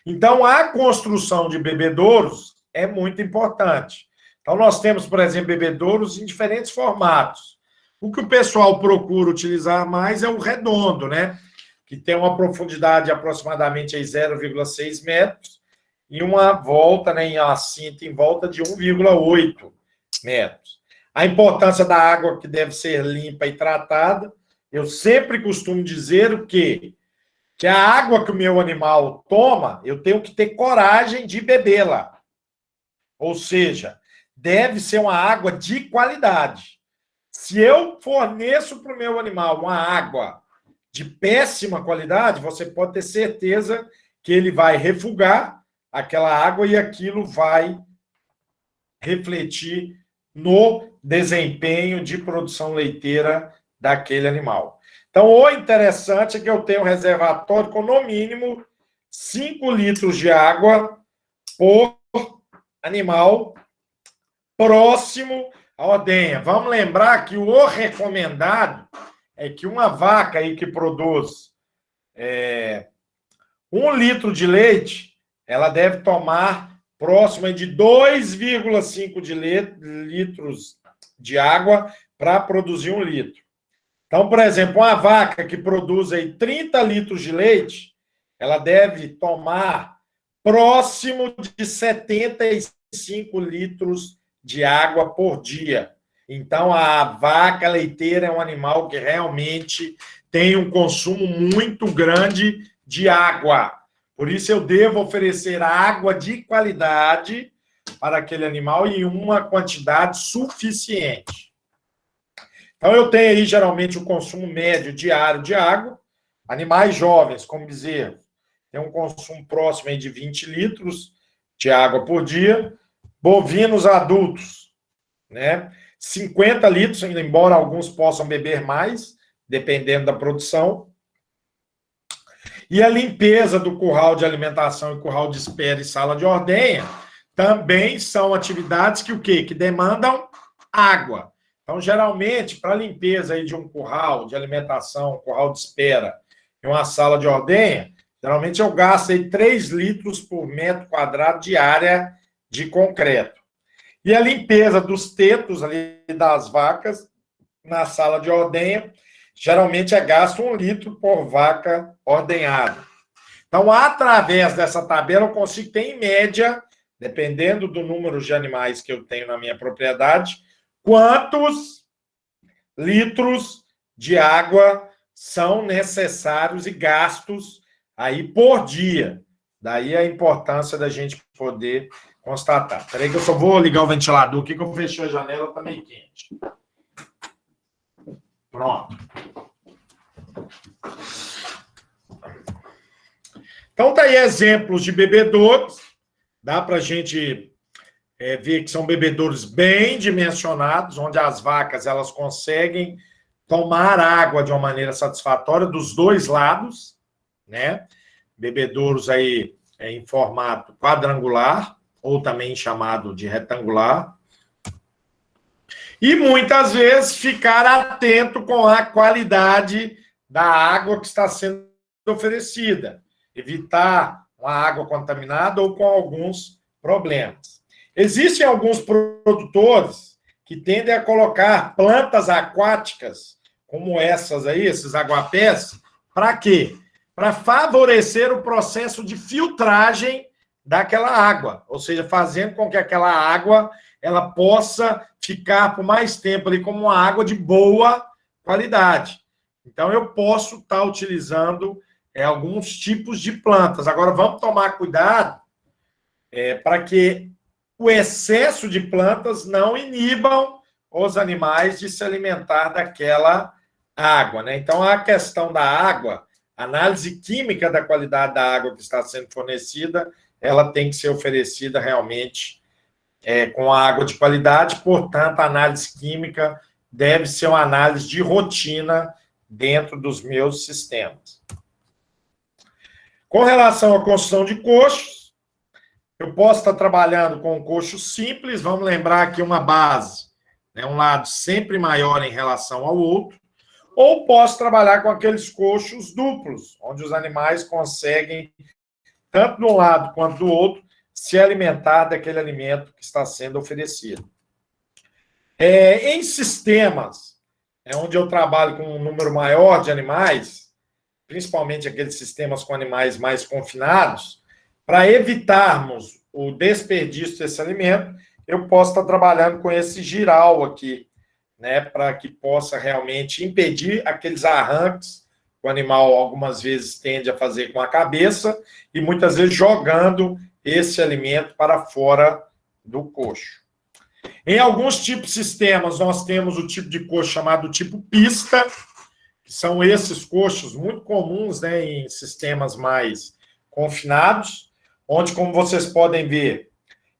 Então, a construção de bebedouros é muito importante. Então, nós temos, por exemplo, bebedouros em diferentes formatos. O que o pessoal procura utilizar mais é o redondo, né? Que tem uma profundidade de aproximadamente 0,6 metros e uma volta, né, em cinta em volta de 1,8 metros. A importância da água que deve ser limpa e tratada. Eu sempre costumo dizer que a água que o meu animal toma, eu tenho que ter coragem de bebê-la. Ou seja, deve ser uma água de qualidade. Se eu forneço para o meu animal uma água de péssima qualidade, você pode ter certeza que ele vai refugar aquela água e aquilo vai refletir no desempenho de produção leiteira daquele animal. Então, o interessante é que eu tenho um reservatório com, no mínimo, 5 litros de água por animal próximo à ordenha. Vamos lembrar que o recomendado é que uma vaca aí que produz 1 litro de leite, ela deve tomar próximo de 2,5 litros de água para produzir 1 litro. Então, por exemplo, uma vaca que produz aí 30 litros de leite, ela deve tomar próximo de 75 litros de água por dia. Então, a vaca leiteira é um animal que realmente tem um consumo muito grande de água. Por isso, eu devo oferecer água de qualidade para aquele animal em uma quantidade suficiente. Então, eu tenho aí, geralmente, o consumo médio diário de água. Animais jovens, como bezerro, tem um consumo próximo aí de 20 litros de água por dia. Bovinos adultos, né? 50 litros, embora alguns possam beber mais, dependendo da produção. E a limpeza do curral de alimentação e curral de espera e sala de ordenha também são atividades que o quê? Que demandam água. Então, geralmente, para a limpeza aí de um curral de alimentação, curral de espera e uma sala de ordenha, geralmente eu gasto aí 3 litros por metro quadrado de área de concreto. E a limpeza dos tetos ali das vacas na sala de ordenha, geralmente é gasto 1 litro por vaca ordenhada. Então, através dessa tabela, eu consigo ter, em média, dependendo do número de animais que eu tenho na minha propriedade, quantos litros de água são necessários e gastos aí por dia. Daí a importância da gente poder constatar. Espera aí que eu só vou ligar o ventilador aqui, que eu fechei a janela, está meio quente. Pronto. Então, tá aí exemplos de bebedouros. Dá para a gente ver que são bebedouros bem dimensionados, onde as vacas elas conseguem tomar água de uma maneira satisfatória dos dois lados, né? Bebedouros aí em formato quadrangular, ou também chamado de retangular. E muitas vezes ficar atento com a qualidade da água que está sendo oferecida. Evitar uma água contaminada ou com alguns problemas. Existem alguns produtores que tendem a colocar plantas aquáticas, como essas aí, esses aguapés, para quê? Para favorecer o processo de filtragem daquela água, ou seja, fazendo com que aquela água ela possa ficar por mais tempo ali como uma água de boa qualidade. Então, eu posso estar utilizando alguns tipos de plantas. Agora, vamos tomar cuidado para que o excesso de plantas não inibam os animais de se alimentar daquela água, né? Então, a questão da água, a análise química da qualidade da água que está sendo fornecida, ela tem que ser oferecida realmente com a água de qualidade, portanto, a análise química deve ser uma análise de rotina dentro dos meus sistemas. Com relação à construção de coxos, eu posso estar trabalhando com um coxo simples, vamos lembrar que uma base, né, um lado sempre maior em relação ao outro, ou posso trabalhar com aqueles coxos duplos, onde os animais conseguem, tanto de um lado quanto do outro, se alimentar daquele alimento que está sendo oferecido. Em sistemas onde eu trabalho com um número maior de animais, principalmente aqueles sistemas com animais mais confinados, para evitarmos o desperdício desse alimento, eu posso estar trabalhando com esse giral aqui, né, para que possa realmente impedir aqueles arranques que o animal algumas vezes tende a fazer com a cabeça e muitas vezes jogando esse alimento para fora do coxo. Em alguns tipos de sistemas, nós temos o tipo de coxo chamado tipo pista, que são esses coxos muito comuns, né, em sistemas mais confinados, onde, como vocês podem ver,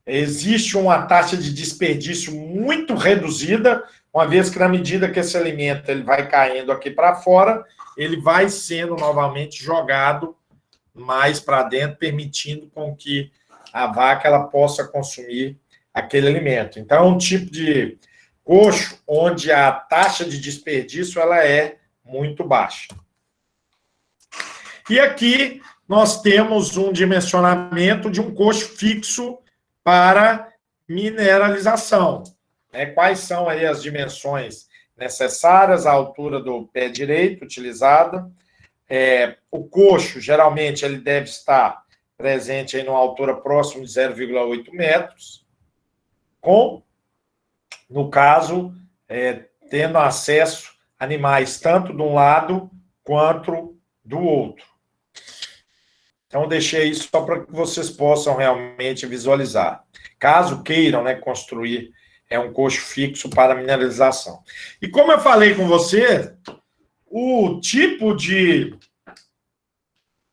existe uma taxa de desperdício muito reduzida, uma vez que, na medida que esse alimento ele vai caindo aqui para fora, ele vai sendo novamente jogado mais para dentro, permitindo com que a vaca ela possa consumir aquele alimento. Então, é um tipo de coxo onde a taxa de desperdício ela é muito baixa. E aqui nós temos um dimensionamento de um coxo fixo para mineralização. Quais são aí as dimensões necessárias, a altura do pé direito utilizada. O coxo, geralmente, ele deve estar presente em uma altura próxima de 0,8 metros, no caso, tendo acesso a animais tanto de um lado quanto do outro. Então, deixei isso só para que vocês possam realmente visualizar. Caso queiram, né, construir um coxo fixo para mineralização. E como eu falei com você, o tipo de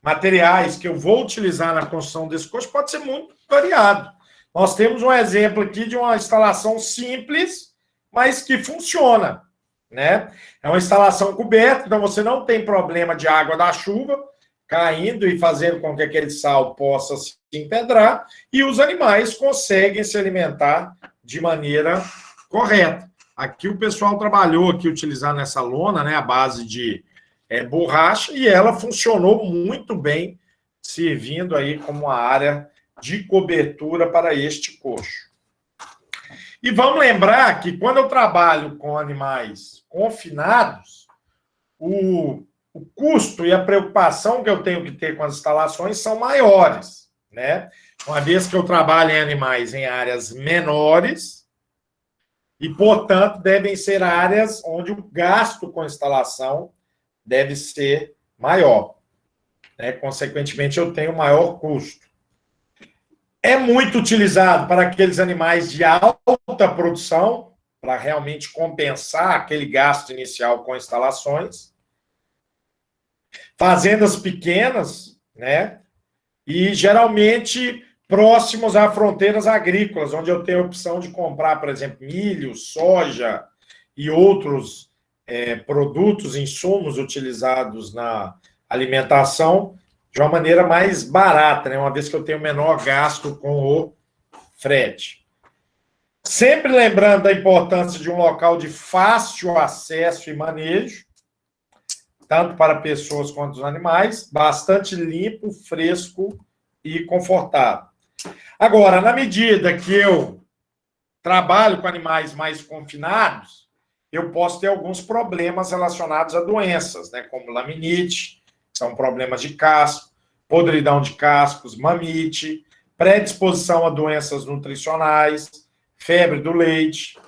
materiais que eu vou utilizar na construção desse coxo pode ser muito variado. Nós temos um exemplo aqui de uma instalação simples, mas que funciona, né? É uma instalação coberta, então você não tem problema de água da chuva caindo e fazendo com que aquele sal possa se empedrar, e os animais conseguem se alimentar de maneira correta. Aqui o pessoal trabalhou aqui utilizando essa lona, né, a base de borracha, e ela funcionou muito bem, servindo aí como uma área de cobertura para este coxo. E vamos lembrar que quando eu trabalho com animais confinados, o custo e a preocupação que eu tenho que ter com as instalações são maiores, né? Uma vez que eu trabalho em animais em áreas menores e, portanto, devem ser áreas onde o gasto com a instalação deve ser maior, né? Consequentemente, eu tenho maior custo. É muito utilizado para aqueles animais de alta produção, para realmente compensar aquele gasto inicial com instalações. Fazendas pequenas, né? E geralmente próximos a fronteiras agrícolas, onde eu tenho a opção de comprar, por exemplo, milho, soja e outros produtos, insumos utilizados na alimentação de uma maneira mais barata, né? Uma vez que eu tenho menor gasto com o frete. Sempre lembrando da importância de um local de fácil acesso e manejo, tanto para pessoas quanto os animais, bastante limpo, fresco e confortável. Agora, na medida que eu trabalho com animais mais confinados, eu posso ter alguns problemas relacionados a doenças, né, como laminite, que são problemas de casco, podridão de cascos, mamite, predisposição a doenças nutricionais, febre do leite.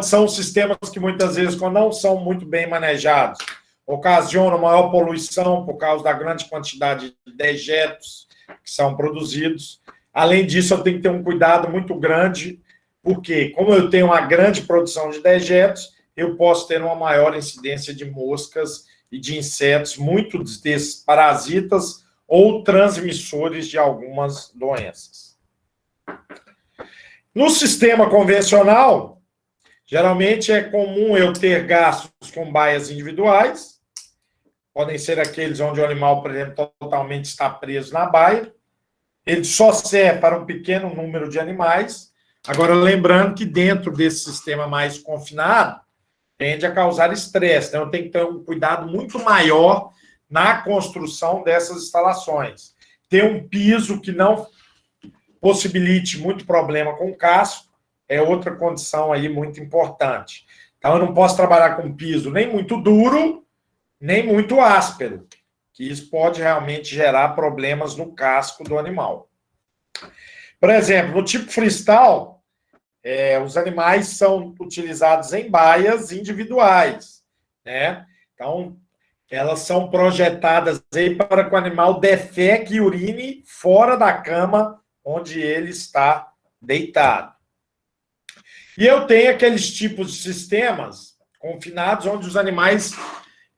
São sistemas que muitas vezes, quando não são muito bem manejados, ocasionam maior poluição por causa da grande quantidade de dejetos que são produzidos. Além disso, eu tenho que ter um cuidado muito grande, porque, como eu tenho uma grande produção de dejetos, eu posso ter uma maior incidência de moscas e de insetos, muitos desses parasitas ou transmissores de algumas doenças. No sistema convencional, geralmente é comum eu ter gastos com baias individuais, podem ser aqueles onde o animal, por exemplo, totalmente está preso na baia. Ele só serve para um pequeno número de animais. Agora, lembrando que dentro desse sistema mais confinado, tende a causar estresse. Então, eu tenho que ter um cuidado muito maior na construção dessas instalações. Ter um piso que não possibilite muito problema com o casco é outra condição aí muito importante. Então, eu não posso trabalhar com piso nem muito duro, nem muito áspero, que isso pode realmente gerar problemas no casco do animal. Por exemplo, no tipo freestyle, os animais são utilizados em baias individuais, né? Então, elas são projetadas aí para que o animal defeque e urine fora da cama onde ele está deitado. E eu tenho aqueles tipos de sistemas confinados onde os animais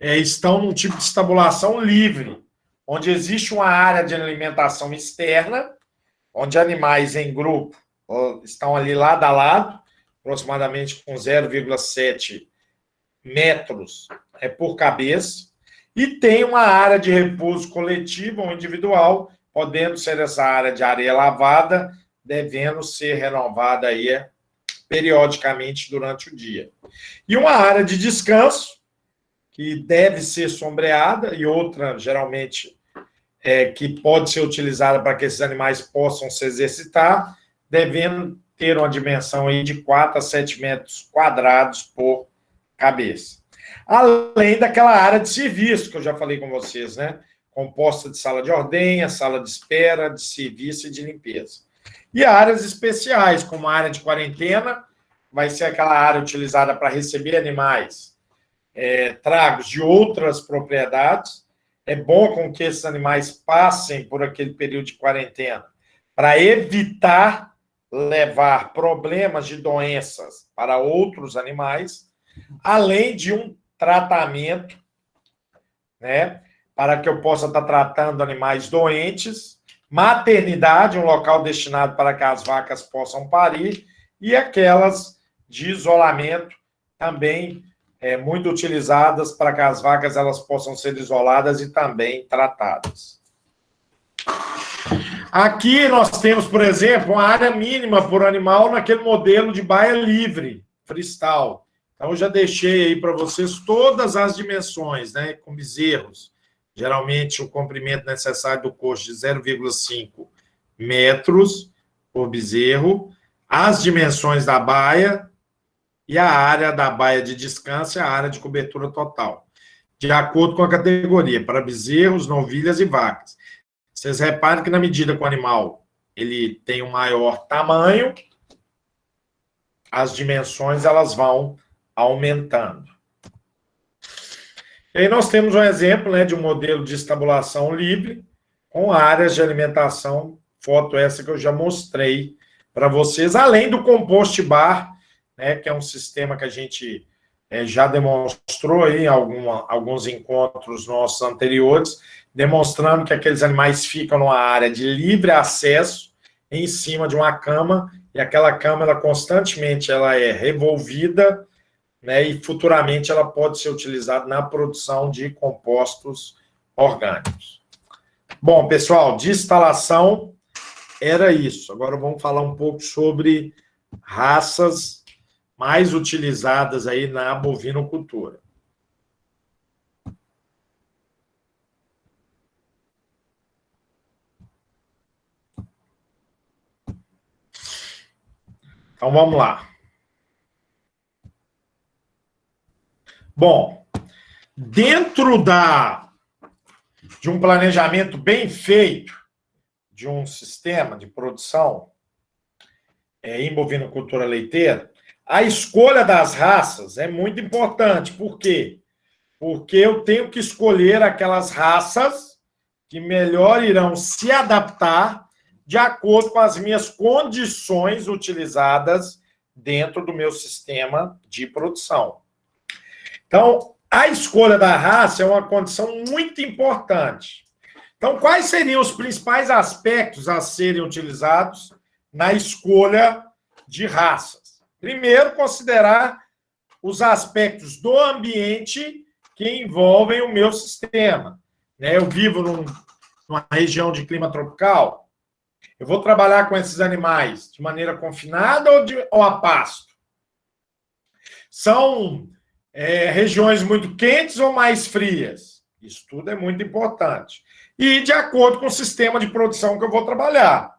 estão num tipo de estabulação livre, onde existe uma área de alimentação externa, onde animais em grupo estão ali lado a lado, aproximadamente com 0,7 metros por cabeça, e tem uma área de repouso coletivo ou individual, podendo ser essa área de areia lavada, devendo ser renovada aí periodicamente durante o dia. E uma área de descanso, que deve ser sombreada, e outra, geralmente, que pode ser utilizada para que esses animais possam se exercitar, devendo ter uma dimensão aí de 4 a 7 metros quadrados por cabeça. Além daquela área de serviço, que eu já falei com vocês, né? Composta de sala de ordenha, sala de espera, de serviço e de limpeza. E áreas especiais, como a área de quarentena, vai ser aquela área utilizada para receber animais tragos de outras propriedades. É bom com que esses animais passem por aquele período de quarentena, para evitar levar problemas de doenças para outros animais, além de um tratamento, né, para que eu possa estar tratando animais doentes, maternidade, um local destinado para que as vacas possam parir, e aquelas de isolamento, também muito utilizadas para que as vacas elas possam ser isoladas e também tratadas. Aqui nós temos, por exemplo, uma área mínima por animal naquele modelo de baia livre, freestyle. Então, eu já deixei aí para vocês todas as dimensões, né, com bezerros. Geralmente, o comprimento necessário do coxo de 0,5 metros por bezerro, as dimensões da baia e a área da baia de descanso e a área de cobertura total, de acordo com a categoria, para bezerros, novilhas e vacas. Vocês reparem que, na medida que o animal ele tem um maior tamanho, as dimensões elas vão aumentando. E aí nós temos um exemplo, né, de um modelo de estabulação livre com áreas de alimentação, foto essa que eu já mostrei para vocês, além do compost bar, né, que é um sistema que a gente já demonstrou aí em alguns encontros nossos anteriores, demonstrando que aqueles animais ficam numa área de livre acesso em cima de uma cama, e aquela cama ela constantemente ela é revolvida, né, e futuramente ela pode ser utilizada na produção de compostos orgânicos. Bom, pessoal, de instalação era isso. Agora vamos falar um pouco sobre raças mais utilizadas aí na bovinocultura. Então, vamos lá. Bom, dentro de um planejamento bem feito, de um sistema de produção em bovinocultura leiteira, a escolha das raças é muito importante. Por quê? Porque eu tenho que escolher aquelas raças que melhor irão se adaptar de acordo com as minhas condições utilizadas dentro do meu sistema de produção. Então, a escolha da raça é uma condição muito importante. Então, quais seriam os principais aspectos a serem utilizados na escolha de raças? Primeiro, considerar os aspectos do ambiente que envolvem o meu sistema. Eu vivo numa região de clima tropical. Eu vou trabalhar com esses animais de maneira confinada ou a pasto? São regiões muito quentes ou mais frias. Isso tudo é muito importante. E de acordo com o sistema de produção que eu vou trabalhar.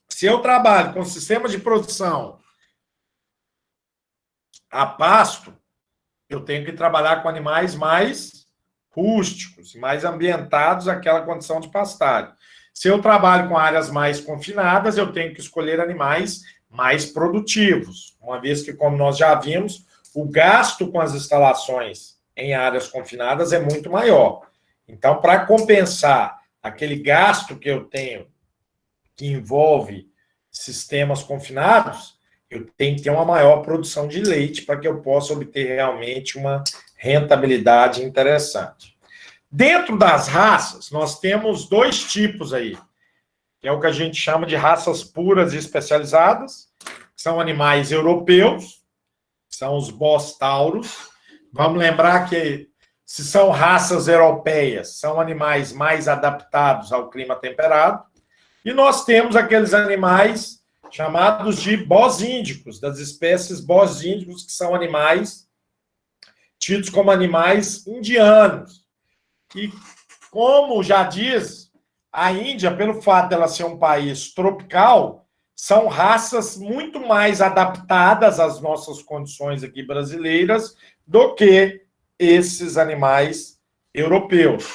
Se eu trabalho com sistema de produção a pasto, eu tenho que trabalhar com animais mais rústicos, mais ambientados àquela condição de pastagem. Se eu trabalho com áreas mais confinadas, eu tenho que escolher animais mais produtivos, uma vez que, como nós já vimos, o gasto com as instalações em áreas confinadas é muito maior. Então, para compensar aquele gasto que eu tenho, que envolve sistemas confinados, eu tenho que ter uma maior produção de leite para que eu possa obter realmente uma rentabilidade interessante. Dentro das raças, nós temos dois tipos aí, que é o que a gente chama de raças puras e especializadas, que são animais europeus, que são os Bos Taurus. Vamos lembrar que, se são raças europeias, são animais mais adaptados ao clima temperado, e nós temos aqueles animais chamados de Bos índicos, das espécies Bos índicos, que são animais tidos como animais indianos. E, como já diz, a Índia, pelo fato dela ser um país tropical, são raças muito mais adaptadas às nossas condições aqui brasileiras do que esses animais europeus.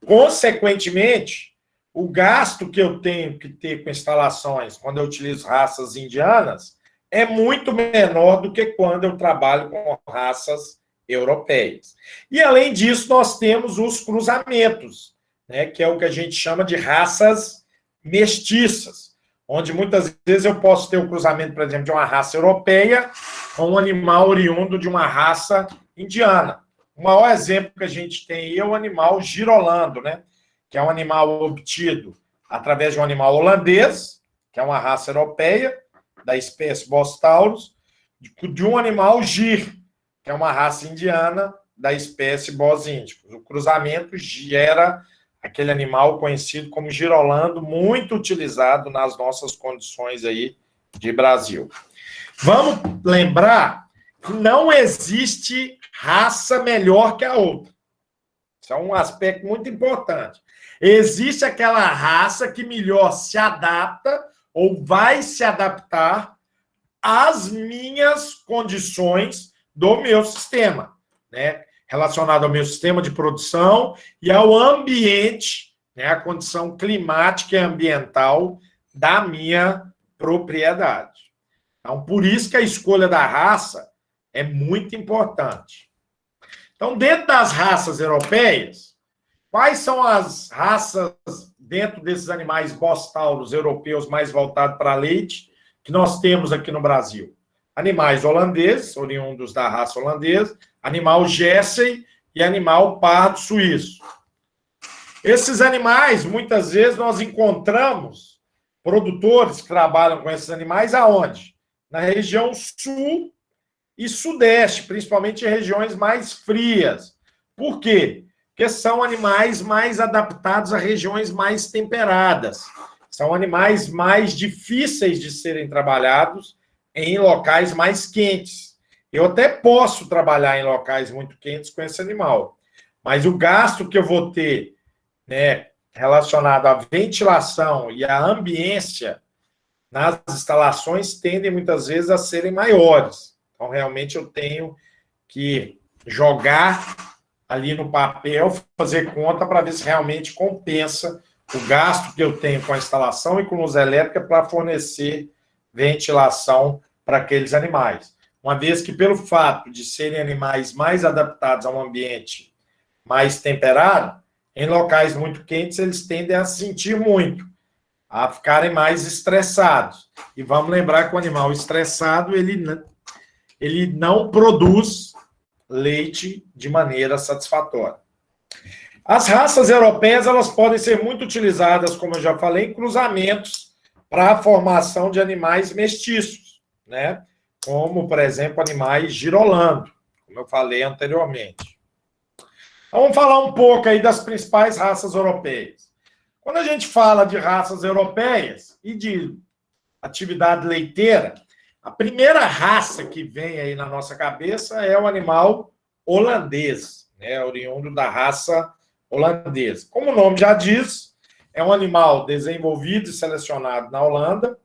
Consequentemente, o gasto que eu tenho que ter com instalações quando eu utilizo raças indianas é muito menor do que quando eu trabalho com raças europeias. E, além disso, nós temos os cruzamentos, né, que é o que a gente chama de raças mestiças, onde muitas vezes eu posso ter o cruzamento, por exemplo, de uma raça europeia com um animal oriundo de uma raça indiana. O maior exemplo que a gente tem aí é o animal girolando, né, que é um animal obtido através de um animal holandês, que é uma raça europeia, da espécie Bos Taurus, de um animal gir, que é uma raça indiana da espécie Bos índicos. O cruzamento gera aquele animal conhecido como girolando, muito utilizado nas nossas condições aí de Brasil. Vamos lembrar que não existe raça melhor que a outra. Isso é um aspecto muito importante. Existe aquela raça que melhor se adapta ou vai se adaptar às minhas condições do meu sistema, né? Relacionado ao meu sistema de produção e ao ambiente, né? A condição climática e ambiental da minha propriedade. Então, por isso que a escolha da raça é muito importante. Então, dentro das raças europeias, quais são as raças dentro desses animais Bos Taurus europeus mais voltados para leite que nós temos aqui no Brasil? Animais holandeses, oriundos da raça holandesa, animal Jersey e animal pardo suíço. Esses animais, muitas vezes, nós encontramos produtores que trabalham com esses animais aonde? Na região sul e sudeste, principalmente em regiões mais frias. Por quê? Porque são animais mais adaptados a regiões mais temperadas. São animais mais difíceis de serem trabalhados em locais mais quentes. Eu até posso trabalhar em locais muito quentes com esse animal, mas o gasto que eu vou ter, né, relacionado à ventilação e à ambiência nas instalações tendem muitas vezes a serem maiores. Então, realmente, eu tenho que jogar ali no papel, fazer conta para ver se realmente compensa o gasto que eu tenho com a instalação e com luz elétrica para fornecer ventilação para aqueles animais. Uma vez que, pelo fato de serem animais mais adaptados a um ambiente mais temperado, em locais muito quentes, eles tendem a sentir muito, a ficarem mais estressados. E vamos lembrar que o animal estressado, ele não produz leite de maneira satisfatória. As raças europeias, elas podem ser muito utilizadas, como eu já falei, em cruzamentos para a formação de animais mestiços, né? Como, por exemplo, animais girolando, como eu falei anteriormente. Então, vamos falar um pouco aí das principais raças europeias. Quando a gente fala de raças europeias e de atividade leiteira, A primeira raça que vem aí na nossa cabeça é o animal holandês, né? Oriundo da raça holandesa. Como o nome já diz, é um animal desenvolvido e selecionado na Holanda,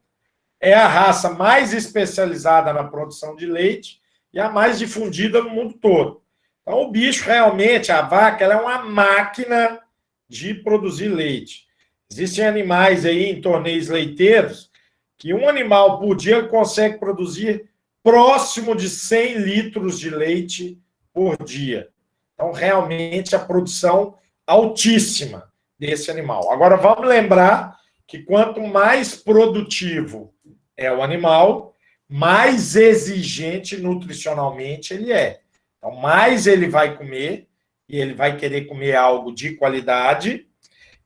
é a raça mais especializada na produção de leite e a mais difundida no mundo todo. Então, o bicho realmente, a vaca, ela é uma máquina de produzir leite. Existem animais aí em torneios leiteiros que um animal por dia consegue produzir próximo de 100 litros de leite por dia. Então, realmente, a produção altíssima desse animal. Agora, vamos lembrar que quanto mais produtivo é o animal, mais exigente nutricionalmente ele é. Então, mais ele vai comer, e ele vai querer comer algo de qualidade,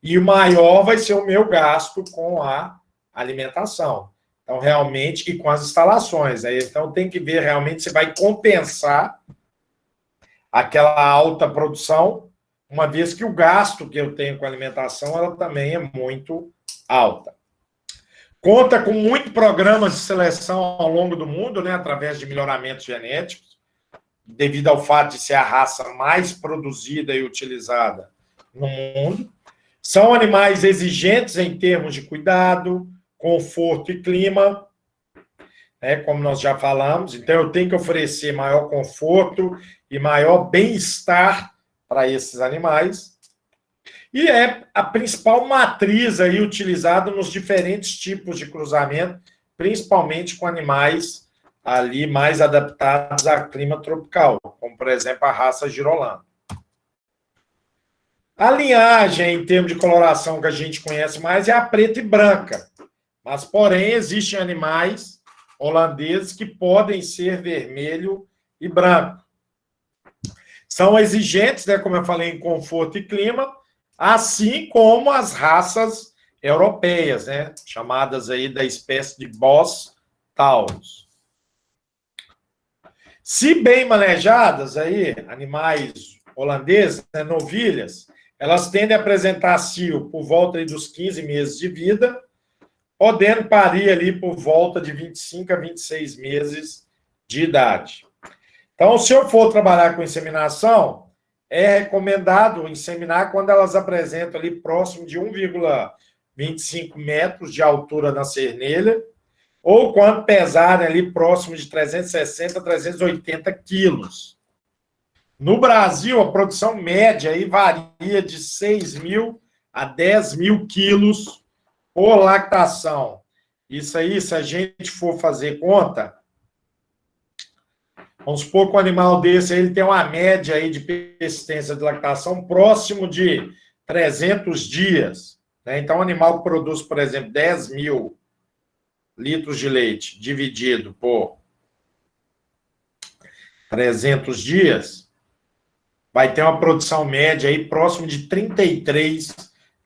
e o maior vai ser o meu gasto com a alimentação. Então, realmente, e com as instalações. Então, tem que ver realmente se vai compensar aquela alta produção, uma vez que o gasto que eu tenho com a alimentação, ela também é muito alta. Conta com muitos programas de seleção ao longo do mundo, né, através de melhoramentos genéticos, devido ao fato de ser a raça mais produzida e utilizada no mundo. São animais exigentes em termos de cuidado, conforto e clima, né, como nós já falamos. Então, eu tenho que oferecer maior conforto e maior bem-estar para esses animais. E é a principal matriz aí utilizada nos diferentes tipos de cruzamento, principalmente com animais ali mais adaptados a clima tropical, como, por exemplo, a raça girolanda. A linhagem, em termos de coloração que a gente conhece mais, é a preta e branca. Mas, porém, existem animais holandeses que podem ser vermelho e branco. São exigentes, né, como eu falei, em conforto e clima, assim como as raças europeias, né, chamadas aí da espécie de Bos taurus. Se bem manejadas, aí, animais holandeses, né, novilhas, elas tendem a apresentar cio por volta aí dos 15 meses de vida, podendo parir ali por volta de 25 a 26 meses de idade. Então, se eu for trabalhar com inseminação, é recomendado inseminar quando elas apresentam ali próximo de 1,25 metros de altura na cernelha, ou quando pesarem ali próximo de 360 a 380 quilos. No Brasil, a produção média aí varia de 6.000 a 10.000 quilos por lactação. Isso aí, se a gente for fazer conta, vamos supor que um animal desse ele tem uma média aí de persistência de lactação próximo de 300 dias. Né? Então, um animal que produz, por exemplo, 10.000 litros de leite dividido por 300 dias, vai ter uma produção média aí próximo de 33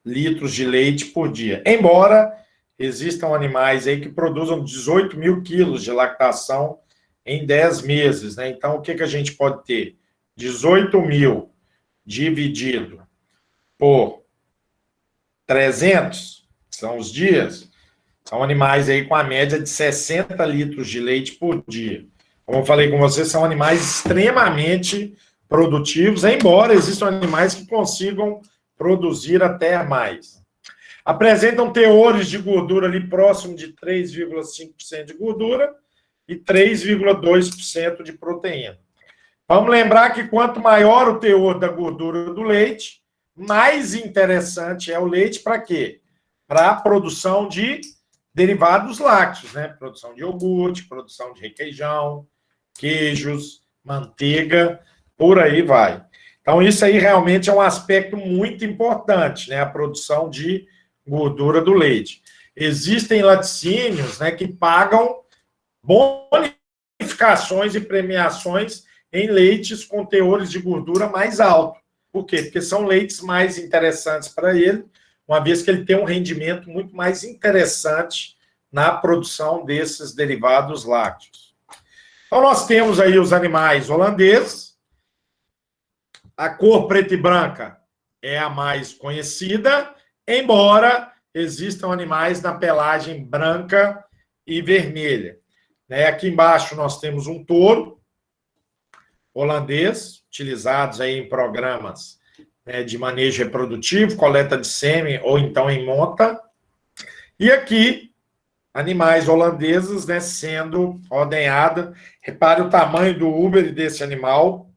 litros de leite por dia. Embora existam animais aí que produzam 18.000 quilos de lactação em 10 meses, né? Então, o que a gente pode ter? 18.000 dividido por 300, que são os dias, são animais aí com a média de 60 litros de leite por dia. Como eu falei com vocês, são animais extremamente produtivos, embora existam animais que consigam produzir até mais. Apresentam teores de gordura ali próximo de 3,5% de gordura e 3,2% de proteína. Vamos lembrar que quanto maior o teor da gordura do leite, mais interessante é o leite para quê? Para a produção de derivados lácteos, né? Produção de iogurte, produção de requeijão, queijos, manteiga, por aí vai. Então, isso aí realmente é um aspecto muito importante, né? A produção de gordura do leite. Existem laticínios, né, que pagam bonificações e premiações em leites com teores de gordura mais alto. Por quê? Porque são leites mais interessantes para ele, uma vez que ele tem um rendimento muito mais interessante na produção desses derivados lácteos. Então, nós temos aí os animais holandeses. A cor preta e branca é a mais conhecida, embora existam animais na pelagem branca e vermelha. né? Aqui embaixo nós temos um touro holandês, utilizados aí em programas, né, de manejo reprodutivo, coleta de sêmen ou então em monta. E aqui, animais holandeses, né, sendo ordenhada. Repare o tamanho do úbere desse animal.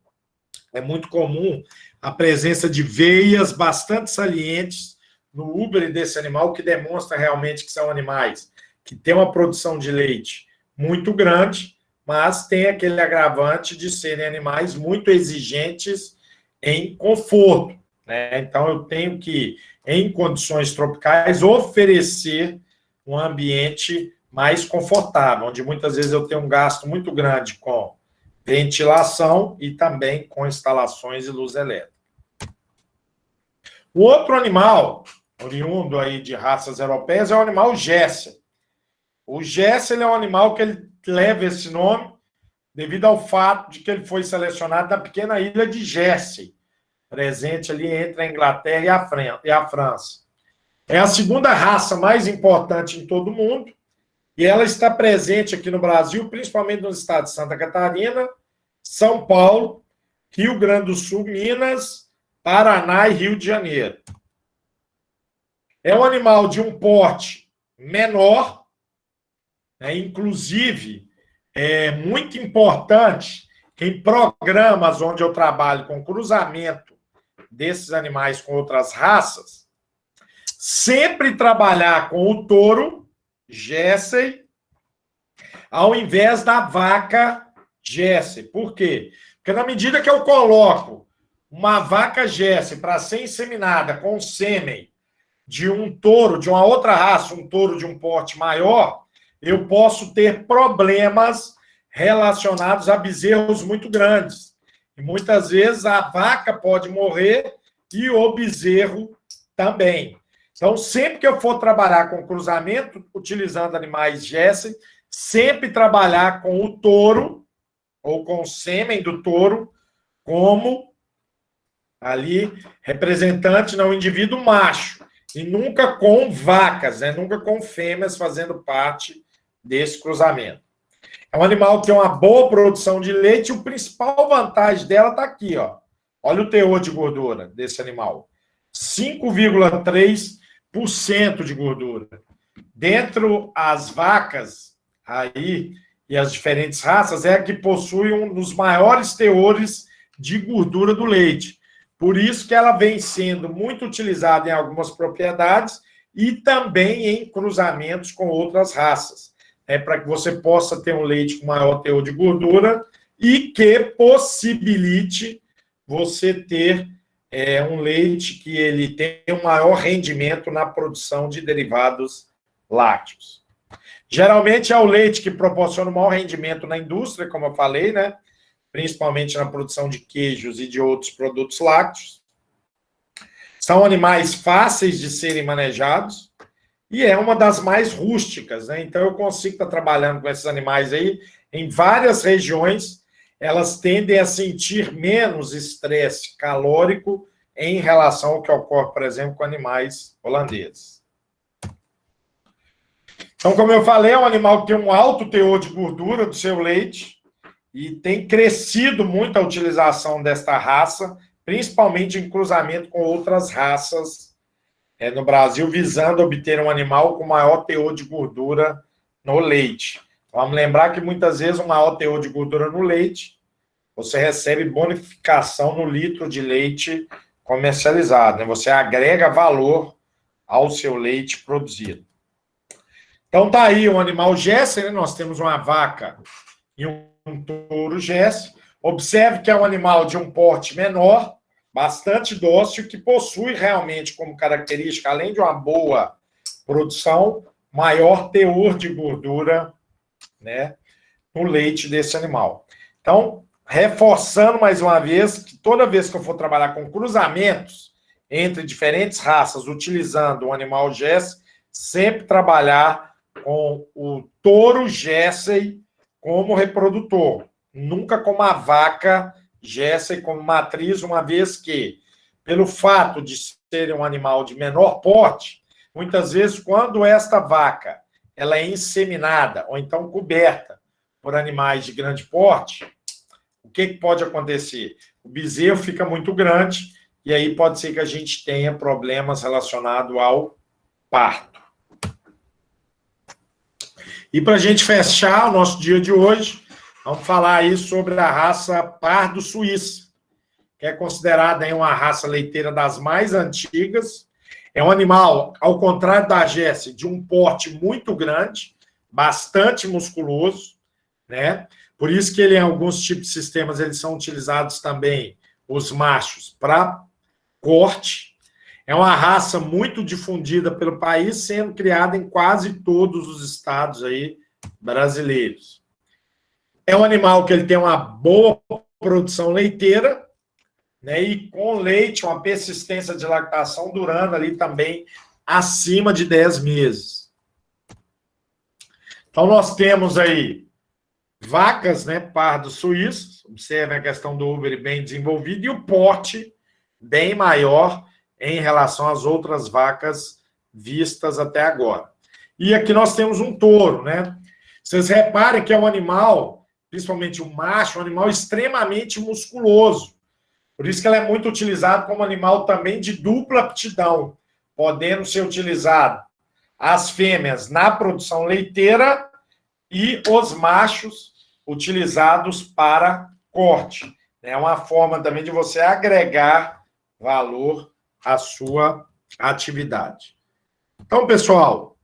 É muito comum a presença de veias bastante salientes no úbere desse animal, que demonstra realmente que são animais que têm uma produção de leite muito grande, mas tem aquele agravante de serem animais muito exigentes em conforto, né? Então, eu tenho que, em condições tropicais, oferecer um ambiente mais confortável, onde muitas vezes eu tenho um gasto muito grande com ventilação e também com instalações de luz elétrica. O outro animal, oriundo aí de raças europeias, é o animal Jersey. O Jersey é um animal que ele leva esse nome devido ao fato de que ele foi selecionado na pequena ilha de Jersey, presente ali entre a Inglaterra e a França. É a segunda raça mais importante em todo o mundo e ela está presente aqui no Brasil, principalmente nos estados de Santa Catarina, São Paulo, Rio Grande do Sul, Minas, Paraná e Rio de Janeiro. É um animal de um porte menor, né? Inclusive, é muito importante em programas onde eu trabalho com cruzamento desses animais com outras raças, sempre trabalhar com o touro Jersey ao invés da vaca Jersey. Por quê? Porque na medida que eu coloco uma vaca Jersey para ser inseminada com sêmen de um touro, de uma outra raça, um touro de um porte maior, eu posso ter problemas relacionados a bezerros muito grandes. E muitas vezes a vaca pode morrer e o bezerro também. Então, sempre que eu for trabalhar com cruzamento, utilizando animais Jersey, sempre trabalhar com o touro, ou com o sêmen do touro, como ali representante, não, indivíduo macho. E nunca com vacas, né? Nunca com fêmeas fazendo parte desse cruzamento. É um animal que tem uma boa produção de leite, e a principal vantagem dela está aqui, ó. Olha o teor de gordura desse animal. 5,3% de gordura. Dentro as vacas aí e as diferentes raças, é a que possui um dos maiores teores de gordura do leite. Por isso que ela vem sendo muito utilizada em algumas propriedades e também em cruzamentos com outras raças, para que você possa ter um leite com maior teor de gordura e que possibilite você ter um leite que ele tem um maior rendimento na produção de derivados lácteos. Geralmente é o leite que proporciona o maior rendimento na indústria, como eu falei, né? Principalmente na produção de queijos e de outros produtos lácteos. São animais fáceis de serem manejados e é uma das mais rústicas, né? Então, eu consigo estar trabalhando com esses animais aí em várias regiões. Elas tendem a sentir menos estresse calórico em relação ao que ocorre, por exemplo, com animais holandeses. Então, como eu falei, é um animal que tem um alto teor de gordura do seu leite e tem crescido muito a utilização desta raça, principalmente em cruzamento com outras raças no Brasil, visando obter um animal com maior teor de gordura no leite. Vamos lembrar que muitas vezes um maior teor de gordura no leite, você recebe bonificação no litro de leite comercializado, né? Você agrega valor ao seu leite produzido. Então tá aí o animal Jersey, né? Nós temos uma vaca e um touro Jersey. Observe que é um animal de um porte menor, bastante dócil, que possui realmente como característica, além de uma boa produção, maior teor de gordura, né, no leite desse animal. Então, reforçando mais uma vez, que toda vez que eu for trabalhar com cruzamentos entre diferentes raças, utilizando o animal Jersey, sempre trabalhar com o touro Jersey como reprodutor, nunca como a vaca Jersey como matriz, uma vez que, pelo fato de ser um animal de menor porte, muitas vezes, quando esta vaca ela é inseminada ou então coberta por animais de grande porte, o que pode acontecer? O bezerro fica muito grande e aí pode ser que a gente tenha problemas relacionados ao parto. E para a gente fechar o nosso dia de hoje, vamos falar aí sobre a raça Pardo Suíça, que é considerada aí uma raça leiteira das mais antigas. É um animal, ao contrário da Jessie, de um porte muito grande, bastante musculoso, né? Por isso que ele, em alguns tipos de sistemas, eles são utilizados também, os machos, para corte. É uma raça muito difundida pelo país, sendo criada em quase todos os estados aí brasileiros. É um animal que ele tem uma boa produção leiteira, né, e com leite, uma persistência de lactação durando ali também acima de 10 meses. Então, nós temos aí vacas, né, pardos suíços, observem a questão do úbere bem desenvolvido, e o porte bem maior em relação às outras vacas vistas até agora. E aqui nós temos um touro, né? Vocês reparem que é um animal, principalmente o macho, um animal extremamente musculoso. Por isso que ela é muito utilizada como animal também de dupla aptidão, podendo ser utilizado as fêmeas na produção leiteira e os machos utilizados para corte. É uma forma também de você agregar valor à sua atividade. Então, pessoal,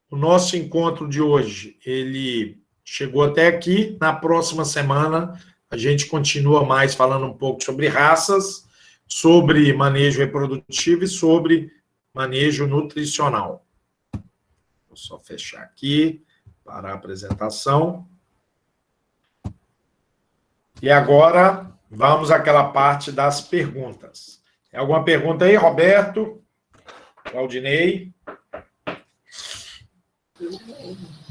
o nosso encontro de hoje, ele chegou até aqui. Na próxima semana, a gente continua mais falando um pouco sobre raças, sobre manejo reprodutivo e sobre manejo nutricional. Vou só fechar aqui para a apresentação. E agora, vamos àquela parte das perguntas. Tem alguma pergunta aí, Roberto? Claudinei?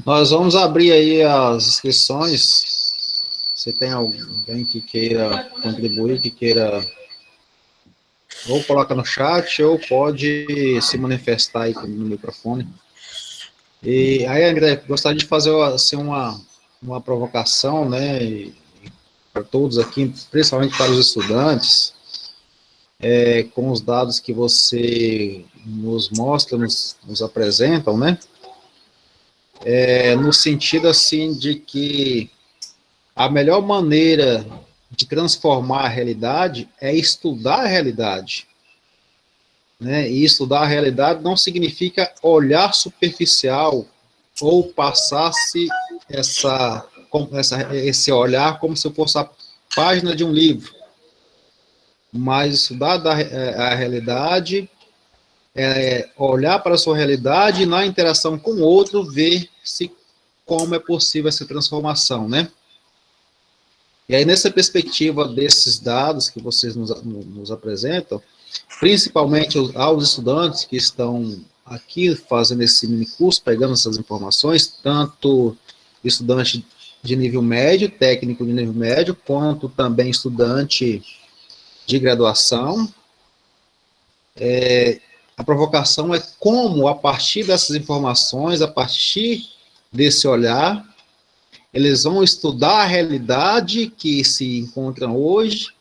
Nós vamos abrir aí as inscrições. Se tem alguém que queira contribuir, que queira ou coloca no chat, ou pode se manifestar aí no microfone. E aí, André, gostaria de fazer assim, uma provocação, né, para todos aqui, principalmente para os estudantes, com os dados que você nos mostra, nos apresentam, né, no sentido, assim, de que a melhor maneira de transformar a realidade é estudar a realidade, né? E estudar a realidade não significa olhar superficial ou passar-se esse olhar como se fosse a página de um livro, mas estudar a realidade é olhar para a sua realidade e na interação com o outro ver como é possível essa transformação, né? E aí, nessa perspectiva desses dados que vocês nos apresentam, principalmente aos estudantes que estão aqui fazendo esse mini curso, pegando essas informações, tanto estudante de nível médio, técnico de nível médio, quanto também estudante de graduação, a provocação é como, a partir dessas informações, a partir desse olhar, eles vão estudar a realidade que se encontra hoje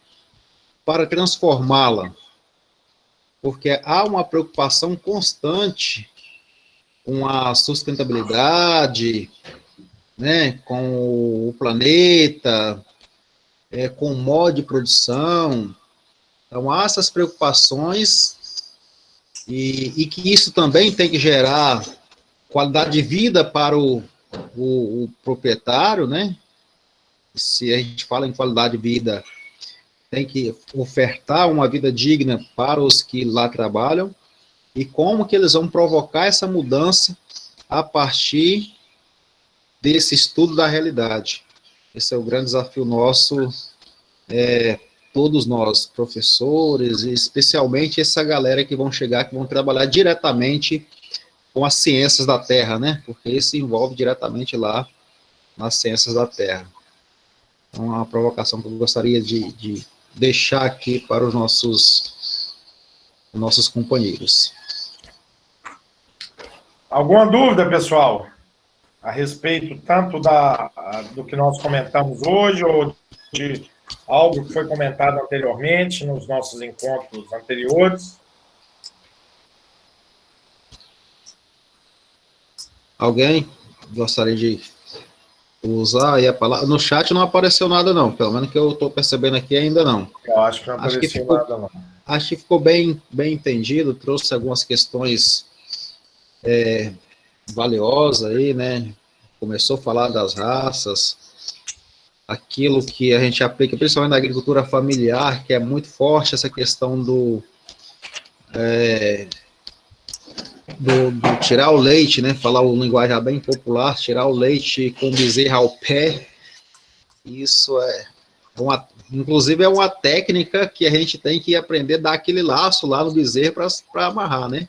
para transformá-la. Porque há uma preocupação constante com a sustentabilidade, né, com o planeta, com o modo de produção. Então, há essas preocupações e que isso também tem que gerar qualidade de vida para o proprietário, né? Se a gente fala em qualidade de vida, tem que ofertar uma vida digna para os que lá trabalham, e como que eles vão provocar essa mudança a partir desse estudo da realidade. Esse é o grande desafio nosso, todos nós, professores, e especialmente essa galera que vão chegar, que vão trabalhar diretamente com as ciências da Terra, né? Porque isso envolve diretamente lá nas ciências da Terra. Então, uma provocação que eu gostaria de deixar aqui para os nossos companheiros. Alguma dúvida, pessoal? a respeito tanto do que nós comentamos hoje ou de algo que foi comentado anteriormente nos nossos encontros anteriores? Alguém gostaria de usar aí a palavra? No chat não apareceu nada, não. Pelo menos que eu estou percebendo aqui, ainda não. Eu acho que não apareceu nada, não. Acho que ficou bem entendido, trouxe algumas questões valiosas aí, né? Começou a falar das raças, aquilo que a gente aplica, principalmente na agricultura familiar, que é muito forte essa questão do tirar o leite, né? Falar o linguajar bem popular, tirar o leite com bezerra ao pé. Isso inclusive é uma técnica que a gente tem que aprender a dar aquele laço lá no bezerro para amarrar, né?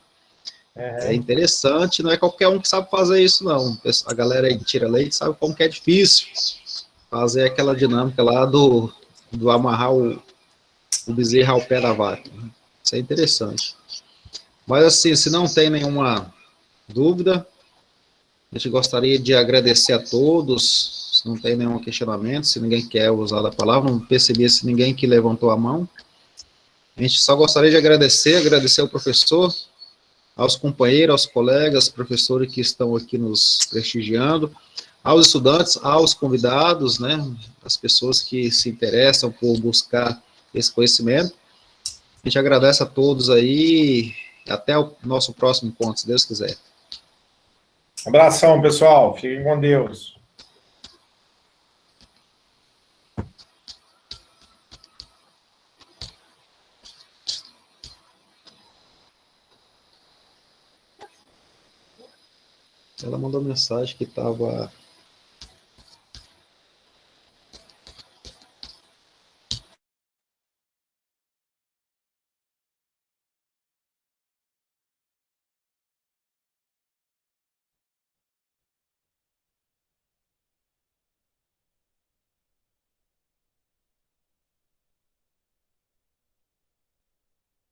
É interessante, não é qualquer um que sabe fazer isso, não. A galera aí que tira leite sabe como que é difícil fazer aquela dinâmica lá do amarrar o bezerro ao pé da vaca. Isso é interessante. Mas assim, se não tem nenhuma dúvida, a gente gostaria de agradecer a todos, se não tem nenhum questionamento, se ninguém quer usar a palavra, não percebi se ninguém que levantou a mão. A gente só gostaria de agradecer ao professor, aos companheiros, aos colegas, professores que estão aqui nos prestigiando, aos estudantes, aos convidados, né, as pessoas que se interessam por buscar esse conhecimento. A gente agradece a todos aí, até o nosso próximo encontro, se Deus quiser. Abração, pessoal. Fiquem com Deus. Ela mandou mensagem que estava